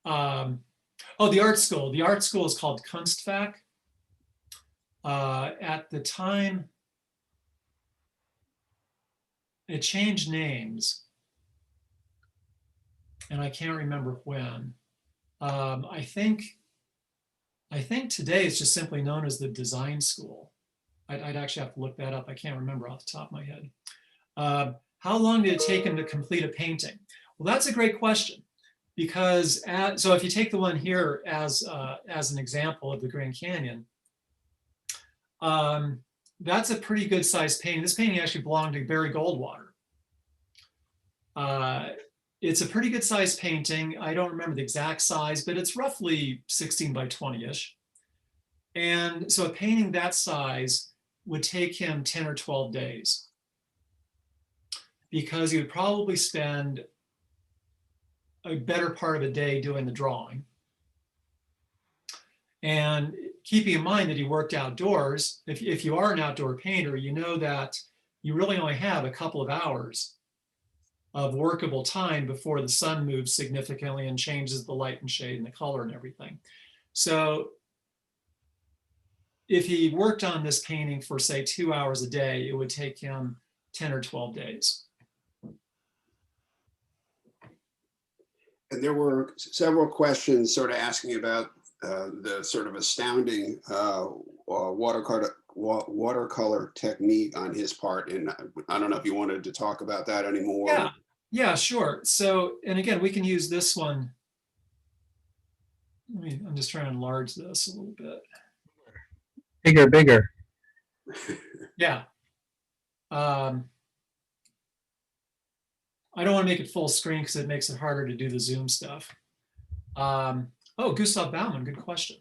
The art school. The art school is called Kunstfach. At the time, it changed names, and I can't remember when. I think today it's just simply known as the design school. I'd actually have to look that up. I can't remember off the top of my head. How long did it take him to complete a painting? Well, that's a great question, because so if you take the one here as an example of the Grand Canyon, that's a pretty good sized painting. This painting actually belonged to Barry Goldwater. It's a pretty good sized painting. I don't remember the exact size, but it's roughly 16 by 20-ish. And so a painting that size would take him 10 or 12 days, because he would probably spend a better part of a day doing the drawing. And keeping in mind that he worked outdoors, if you are an outdoor painter, you know that you really only have a couple of hours of workable time before the sun moves significantly and changes the light and shade and the color and everything. So if he worked on this painting for, say, 2 hours a day, it would take him 10 or 12 days. And there were several questions sort of asking about the sort of astounding watercolor technique on his part. And I don't know if you wanted to talk about that anymore. Yeah, sure. So, and again, we can use this one. I'm just trying to enlarge this a little bit. Bigger. Yeah. I don't want to make it full screen because it makes it harder to do the Zoom stuff. Gustav Baumann, good question.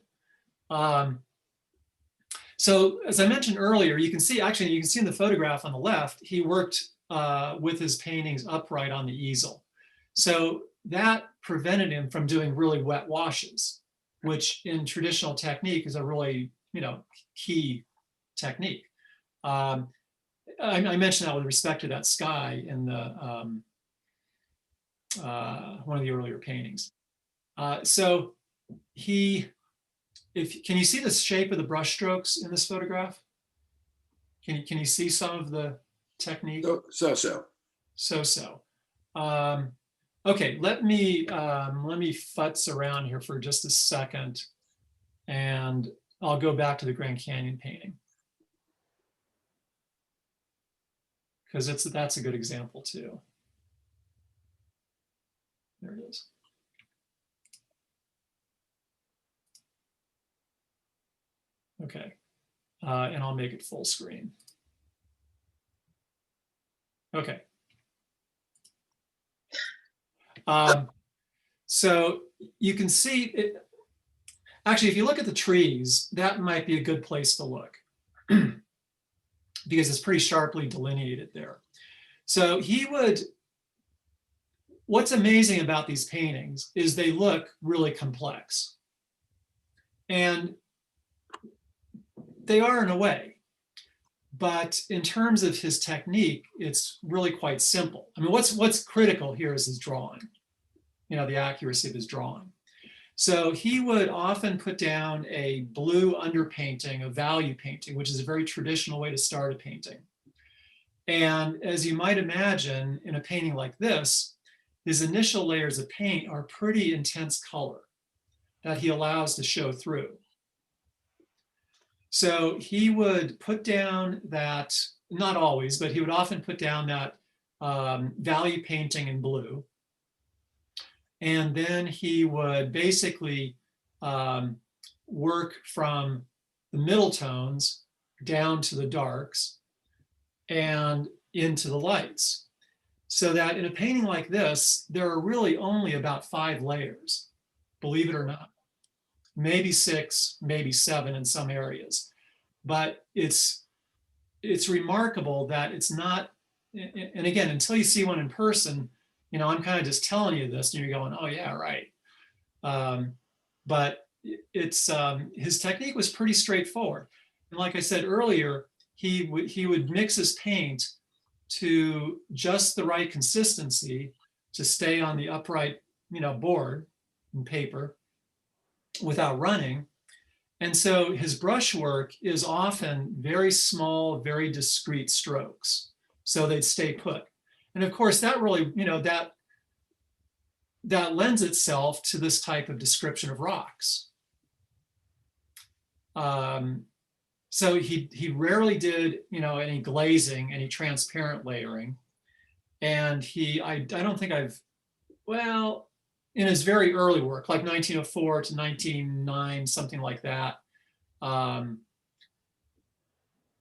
So as I mentioned earlier, you can see in the photograph on the left, he worked with his paintings upright on the easel. So that prevented him from doing really wet washes, which in traditional technique is a really, key technique. I mentioned that with respect to that sky in the one of the earlier paintings. So can you see the shape of the brush strokes in this photograph? Can you see some of the technique? So. Okay, let me futz around here for just a second, and I'll go back to the Grand Canyon painting, because that's a good example too. There it is. Okay, and I'll make it full screen. Okay. So you can see it. Actually, if you look at the trees, that might be a good place to look because it's pretty sharply delineated there. So what's amazing about these paintings is they look really complex. And they are in a way. But in terms of his technique, it's really quite simple. I mean, what's critical here is his drawing, the accuracy of his drawing. So he would often put down a blue underpainting, a value painting, which is a very traditional way to start a painting. And as you might imagine, in a painting like this, his initial layers of paint are pretty intense color that he allows to show through. So he would put down that, not always, but he would often put down that value painting in blue. And then he would basically work from the middle tones down to the darks and into the lights. So that in a painting like this, there are really only about 5 layers, believe it or not. Maybe 6, maybe 7 in some areas. But it's remarkable that it's not, and again, until you see one in person, you know, I'm kind of just telling you this and you're going, oh yeah, right. But it's his technique was pretty straightforward. And like I said earlier, he would mix his paint to just the right consistency to stay on the upright, you know, board and paper without running. And so his brushwork is often very small, very discrete strokes. So they'd stay put. And of course, that really, you know, that lends itself to this type of description of rocks. So he rarely did, you know, any glazing, any transparent layering. And I don't think well, in his very early work, like 1904 to 1909, something like that,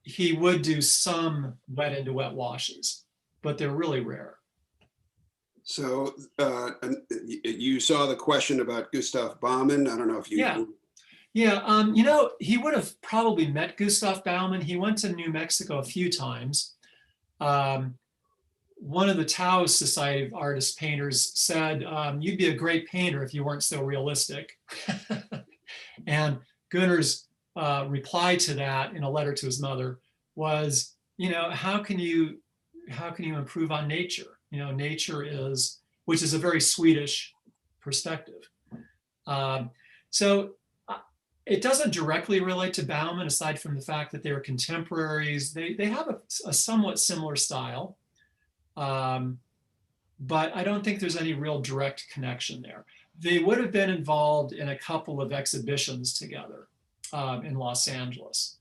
he would do some wet into wet washes, but they're really rare. So you saw the question about Gustav Baumann. I don't know if you. Yeah, you know, he would have probably met Gustav Baumann. He went to New Mexico a few times. One of the Taos Society of Artists painters said, you'd be a great painter if you weren't so realistic. And Gunnar's reply to that in a letter to his mother was, you know, how can you improve on nature? You know, nature is, which is a very Swedish perspective. So it doesn't directly relate to Baumann, aside from the fact that they're contemporaries. They have a somewhat similar style. But I don't think there's any real direct connection there. They would have been involved in a couple of exhibitions together in Los Angeles.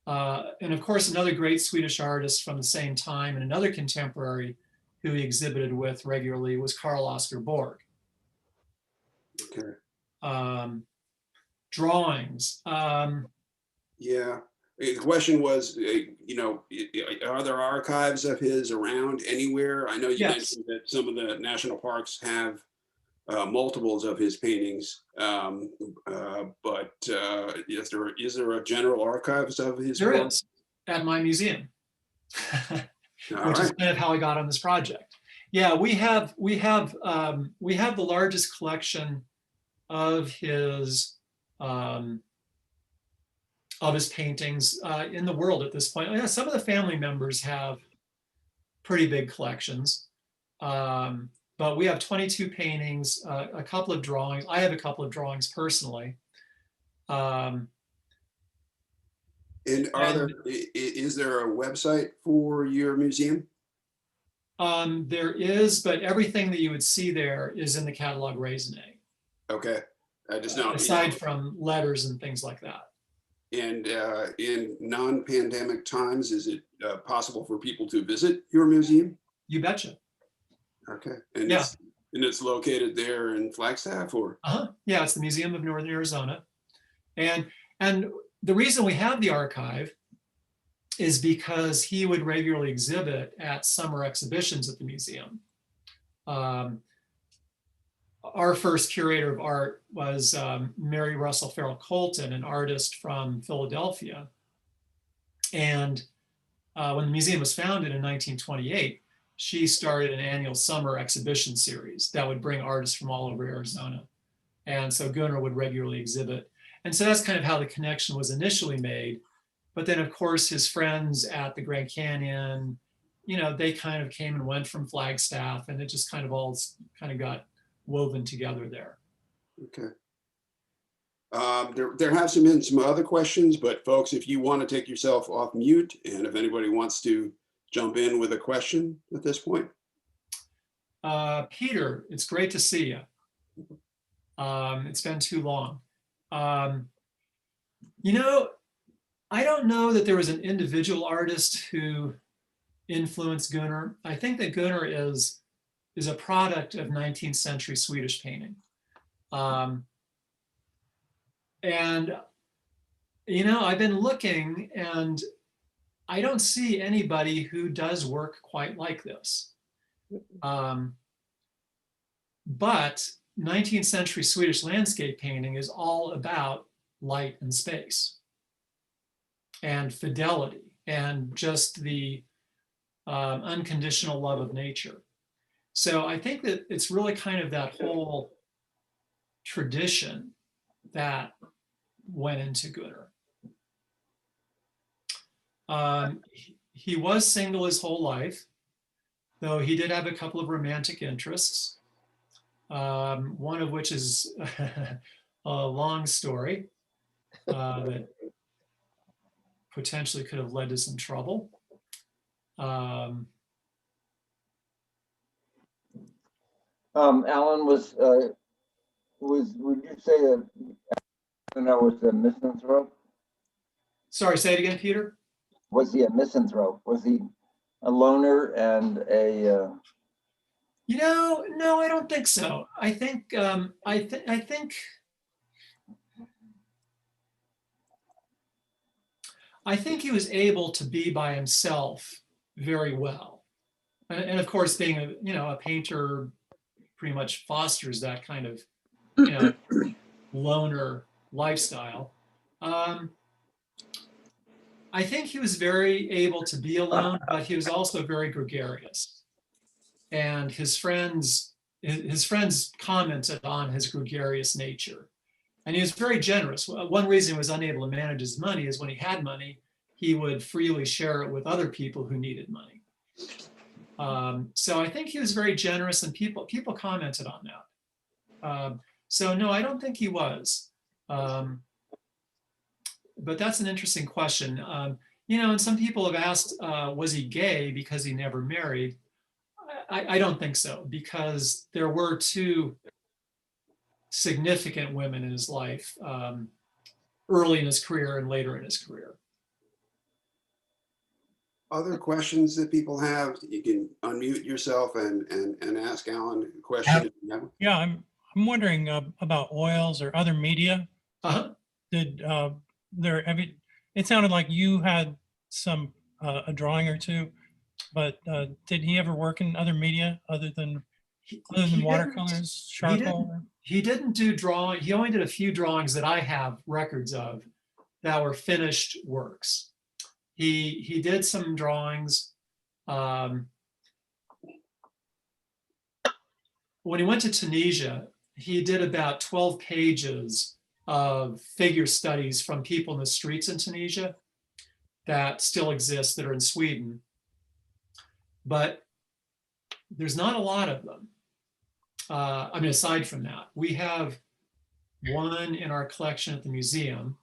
And of course, another great Swedish artist from the same time and another contemporary who he exhibited with regularly was Carl Oscar Borg. Okay. Drawings. Yeah. The question was, you know, are there archives of his around anywhere? I know you mentioned that some of the national parks have multiples of his paintings, but is there a general archives of his There work? is, at my museum, which is Right. kind of how I got on this project. Yeah, we have the largest collection of his paintings in the world at this point. Yeah, some of the family members have pretty big collections, but we have 22 paintings, a couple of drawings. I have a couple of drawings personally. And is there a website for your museum? There is, but everything that you would see there is in the catalog raisonné. Okay, I just know. Aside from letters and things like that. And in non-pandemic times, is it possible for people to visit your museum? You betcha. Okay. And yeah. It's located there in Flagstaff, or? Yeah, it's the Museum of Northern Arizona. And the reason we have the archive is because he would regularly exhibit at summer exhibitions at the museum. Our first curator of art was Mary Russell Farrell Colton, an artist from Philadelphia. And when the museum was founded in 1928, she started an annual summer exhibition series that would bring artists from all over Arizona. And so Gunnar would regularly exhibit. And so that's kind of how the connection was initially made. But then of course, his friends at the Grand Canyon, you know, they kind of came and went from Flagstaff, and it just kind of all kind of got woven together there. Okay. There have been some other questions, but folks, if you want to take yourself off mute, and if anybody wants to jump in with a question at this point. Peter, it's great to see you. It's been too long. You know, I don't know that there was an individual artist who influenced Gunnar. I think that Gunnar is a product of 19th century Swedish painting. And, you know, I've been looking, and I don't see anybody who does work quite like this. But 19th century Swedish landscape painting is all about light and space and fidelity and just the unconditional love of nature. So I think that it's really kind of that whole tradition that went into Gunnar. He was single his whole life, though he did have a couple of romantic interests, one of which is a long story that potentially could have led to some trouble. Alan, would you say that Gunnar was a misanthrope? Sorry, say it again, Peter. Was he a misanthrope? Was he a loner and a? No, I don't think so. I think he was able to be by himself very well, and of course, being a painter, pretty much fosters that kind of loner lifestyle. I think he was very able to be alone, but he was also very gregarious. And his friends commented on his gregarious nature. And he was very generous. One reason he was unable to manage his money is when he had money, he would freely share it with other people who needed money. So I think he was very generous, and people commented on that. So no, I don't think he was. But that's an interesting question. And some people have asked, was he gay because he never married? I don't think so, because there were two significant women in his life, early in his career and later in his career. Other questions that people have, you can unmute yourself and ask Alan a question. Yeah, I'm wondering about oils or other media. Uh-huh. It sounded like you had a drawing or two, but did he ever work in other media other than watercolors, charcoal? He didn't do drawing. He only did a few drawings that I have records of that were finished works. He did some drawings. When he went to Tunisia, he did about 12 pages of figure studies from people in the streets in Tunisia that still exist, that are in Sweden. But there's not a lot of them. Aside from that, we have one in our collection at the museum.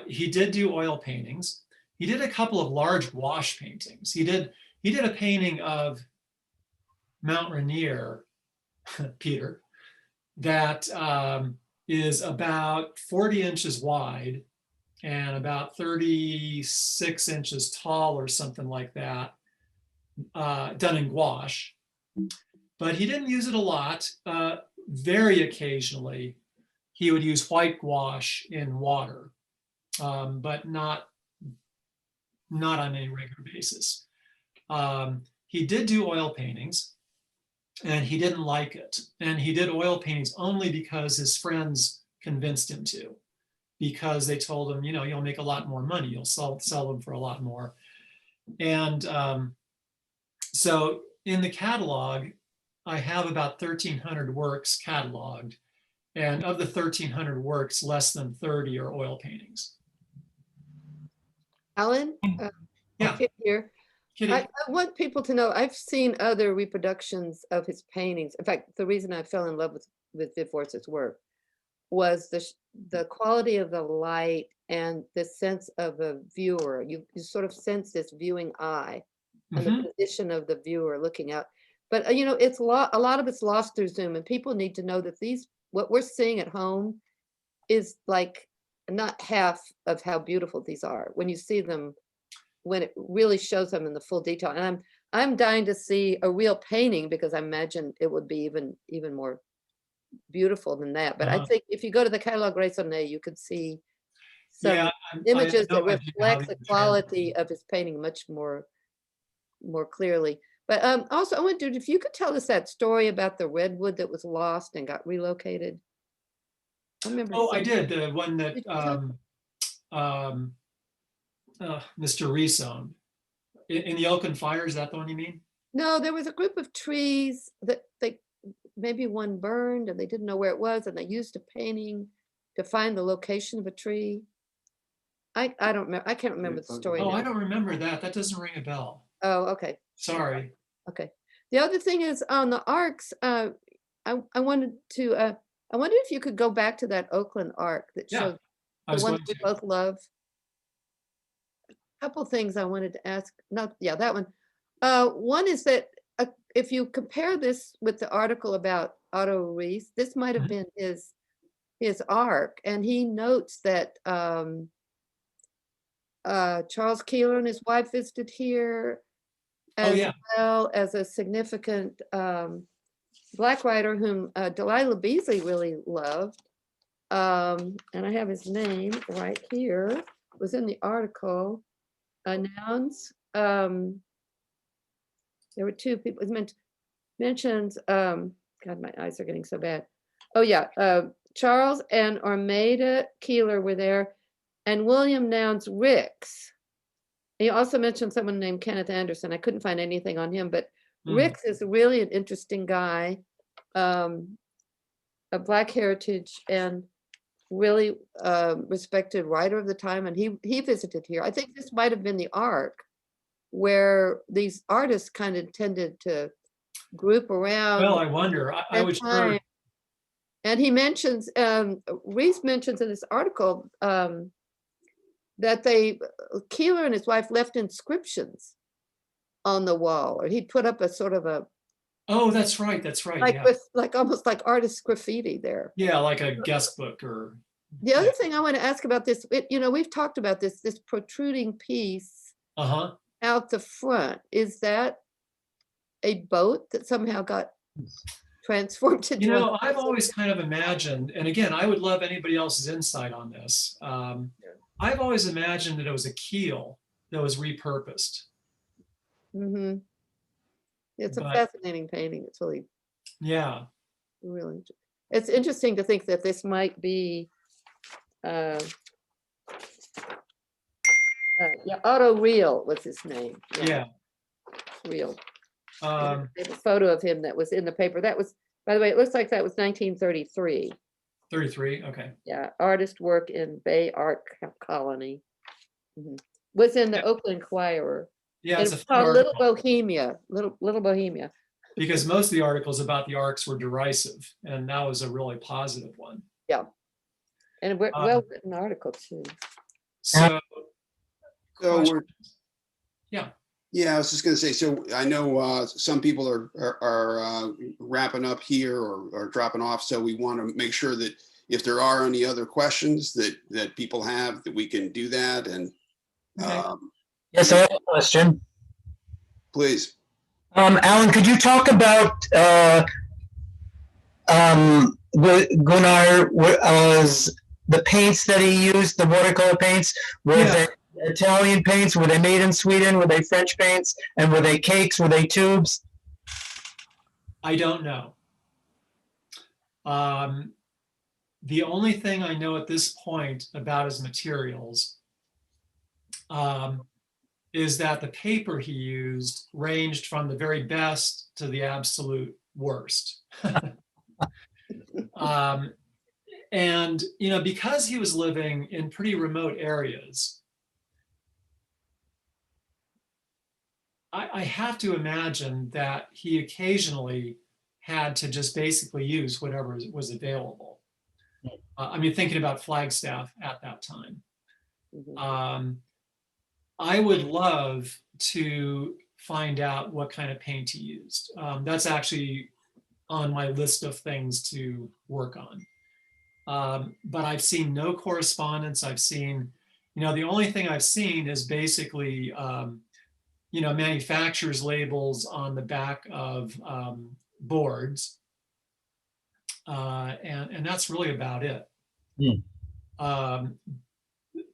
He did do oil paintings. He did a couple of large gouache paintings. He did a painting of Mount Rainier, Peter, that is about 40 inches wide and about 36 inches tall or something like that, done in gouache. But he didn't use it a lot. Very occasionally, he would use white gouache in water, but not on any regular basis. He did do oil paintings, and he didn't like it. And he did oil paintings only because his friends convinced him to, because they told him, you'll make a lot more money. You'll sell them for a lot more. And so in the catalog, I have about 1,300 works cataloged. And of the 1,300 works, less than 30 are oil paintings. Alan? Yeah. Here. Kitty. I want people to know I've seen other reproductions of his paintings. In fact, the reason I fell in love with Widforss's work was the quality of the light and the sense of a viewer. You sort of sense this viewing eye and the position of the viewer looking out. But it's a lot of it's lost through Zoom, and people need to know that what we're seeing at home is like not half of how beautiful these are when you see them, when it really shows them in the full detail. And I'm dying to see a real painting, because I imagine it would be even more beautiful than that. But I think if you go to the catalogue raisonné, you could see some Yeah, images I that know I did have reflect the it in quality of his painting much more clearly. But also, I wondered if you could tell us that story about the redwood that was lost and got relocated. I remember. Oh, I seeing- did. The one that Did you tell- Mr. Reese owned. In the Oakland fire, is that the one you mean? No, there was a group of trees that maybe one burned and they didn't know where it was, and they used a painting to find the location of a tree. I don't remember. I can't remember the story Oh, now. I don't remember that. That doesn't ring a bell. Oh, okay. Sorry. Okay. The other thing is on the arcs, I wanted to, I wonder if you could go back to that Oakland arc that Yeah, showed I the was one going we to. both love. Couple things I wanted to ask. That one. One is that if you compare this with the article about Otto Reese, this might have been his arc, and he notes that Charles Keeler and his wife visited here, Oh, as yeah. well as a significant Black writer whom Delilah Beasley really loved. And I have his name right here. It was in the article. Nouns. There were two people. It mentions. God, my eyes are getting so bad. Oh yeah, Charles and Armada Keeler were there, and William Nouns Ricks. He also mentioned someone named Kenneth Anderson. I couldn't find anything on him, but Ricks is really an interesting guy, a Black heritage and really respected writer of the time, and he visited here. I think this might have been the arc where these artists kind of tended to group around. Well, I wonder. I was sure. And he mentions, Reese mentions in this article that Keeler and his wife left inscriptions on the wall, or he'd put up a sort of a. Oh, that's right. That's right. Like Yeah. with almost like artist graffiti there. Yeah, like a guest book or. The other thing I want to ask about this, we've talked about this protruding piece Uh-huh. out the front. Is that a boat that somehow got transformed into? I've always kind of imagined, and again, I would love anybody else's insight on this. I've always imagined that it was a keel that was repurposed. Mm-hmm. It's a But- fascinating painting. It's really, Yeah. really, it's interesting to think that this might be, Otto Real was his name. Yeah. Real. There's There's a photo of him that was in the paper. That was, by the way, it looks like that was 1933. 33. Okay. Yeah, artist work in Bay Art Colony. Was in the Yeah. Oakland Crier. Yeah, it's a It's fun called Little article, Bohemia, Little Bohemia. because most of the articles about the arcs were derisive, and that was a really positive one. And a well-written article too. So, So question. we're, Yeah. yeah, I was just gonna say, so I know some people are wrapping up here or dropping off. So we want to make sure that if there are any other questions that people have, that we can do that. And Okay. Yes, I have a question. please. Alan, could you talk about Gunnar the paints that he used, the watercolor paints? Were Yeah. they Italian paints? Were they made in Sweden? Were they French paints? And were they cakes? Were they tubes? I don't know. The only thing I know at this point about his materials is that the paper he used ranged from the very best to the absolute worst. And, because he was living in pretty remote areas, I have to imagine that he occasionally had to just basically use whatever was available. Thinking about Flagstaff at that time. I would love to find out what kind of paint he used. That's actually on my list of things to work on. But I've seen no correspondence. I've seen, the only thing I've seen is basically, manufacturers' labels on the back of boards. And that's really about it.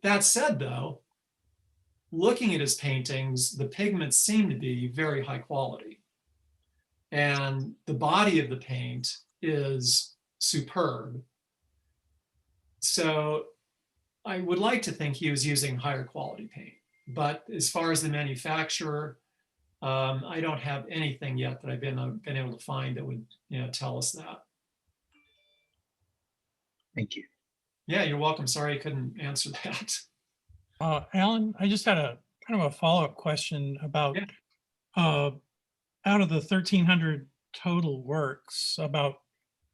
That said, though, looking at his paintings, the pigments seem to be very high quality. And the body of the paint is superb. So I would like to think he was using higher quality paint. But as far as the manufacturer, I don't have anything yet that I've been able to find that would, tell us that. Thank you. Yeah, you're welcome. Sorry I couldn't answer that. Alan, I just had a kind of a follow-up question about Yeah. out of the 1,300 total works, about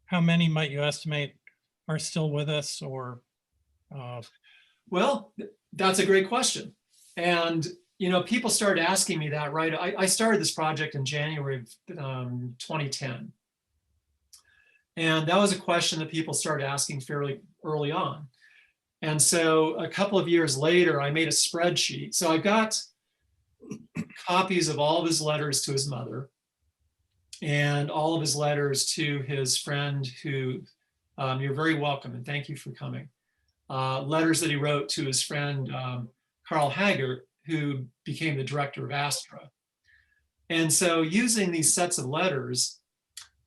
how many might you estimate are still with us, or? Well, that's a great question. And, people started asking me that, right? I started this project in January of 2010. And that was a question that people started asking fairly early on. And so a couple of years later, I made a spreadsheet. So I got copies of all of his letters to his mother and all of his letters to his friend who, you're very welcome and thank you for coming. Letters that he wrote to his friend, Carl Haggart, who became the director of Astra. And so using these sets of letters,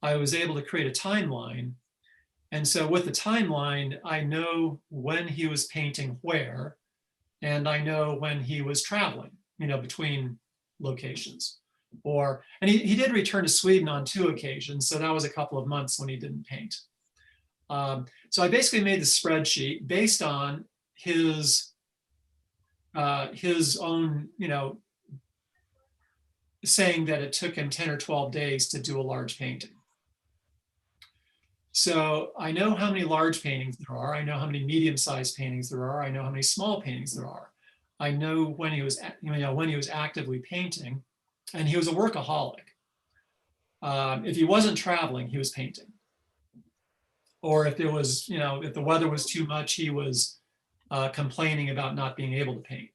I was able to create a timeline. And so with the timeline, I know when he was painting where, and I know when he was traveling, between locations. And he did return to Sweden on 2 occasions. So that was a couple of months when he didn't paint. So I basically made the spreadsheet based on his own, saying that it took him 10 or 12 days to do a large painting. So I know how many large paintings there are. I know how many medium-sized paintings there are. I know how many small paintings there are. I know when he was, when he was actively painting, and he was a workaholic. If he wasn't traveling, he was painting. Or if there was, if the weather was too much, he was complaining about not being able to paint.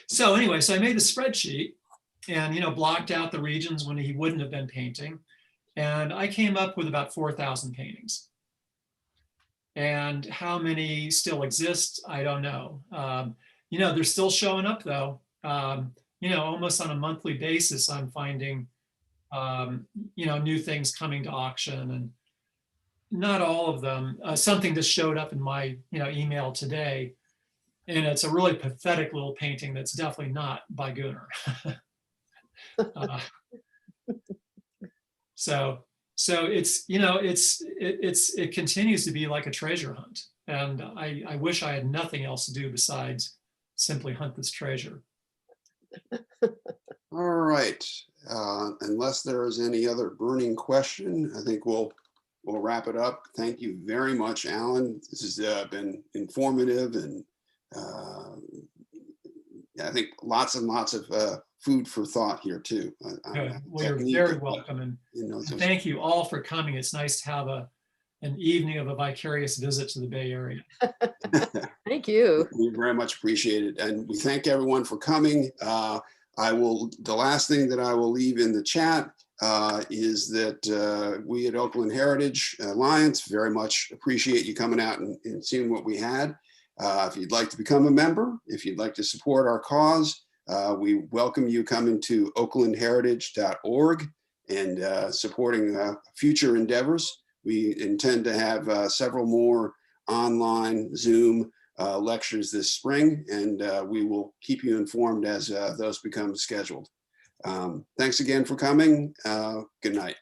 So anyway, so I made the spreadsheet and, blocked out the regions when he wouldn't have been painting. And I came up with about 4,000 paintings. And how many still exist, I don't know. They're still showing up though. Almost on a monthly basis, I'm finding, new things coming to auction, and not all of them. Something just showed up in my, email today, and it's a really pathetic little painting that's definitely not by Gunnar. So it's, it continues to be like a treasure hunt. And I wish I had nothing else to do besides simply hunt this treasure. All right. Unless there is any other burning question, I think we'll wrap it up. Thank you very much, Alan. This has been informative, and I think lots and lots of food for thought here too. Well, you're very welcome, and thank you all for coming. It's nice to have an evening of a vicarious visit to the Bay Area. Thank you. We very much appreciate it, and we thank everyone for coming. The last thing that I will leave in the chat is that we at Oakland Heritage Alliance very much appreciate you coming out and seeing what we had. If you'd like to become a member, if you'd like to support our cause, we welcome you coming to oaklandheritage.org and supporting future endeavors. We intend to have several more online Zoom lectures this spring, and we will keep you informed as those become scheduled. Thanks again for coming. Good night.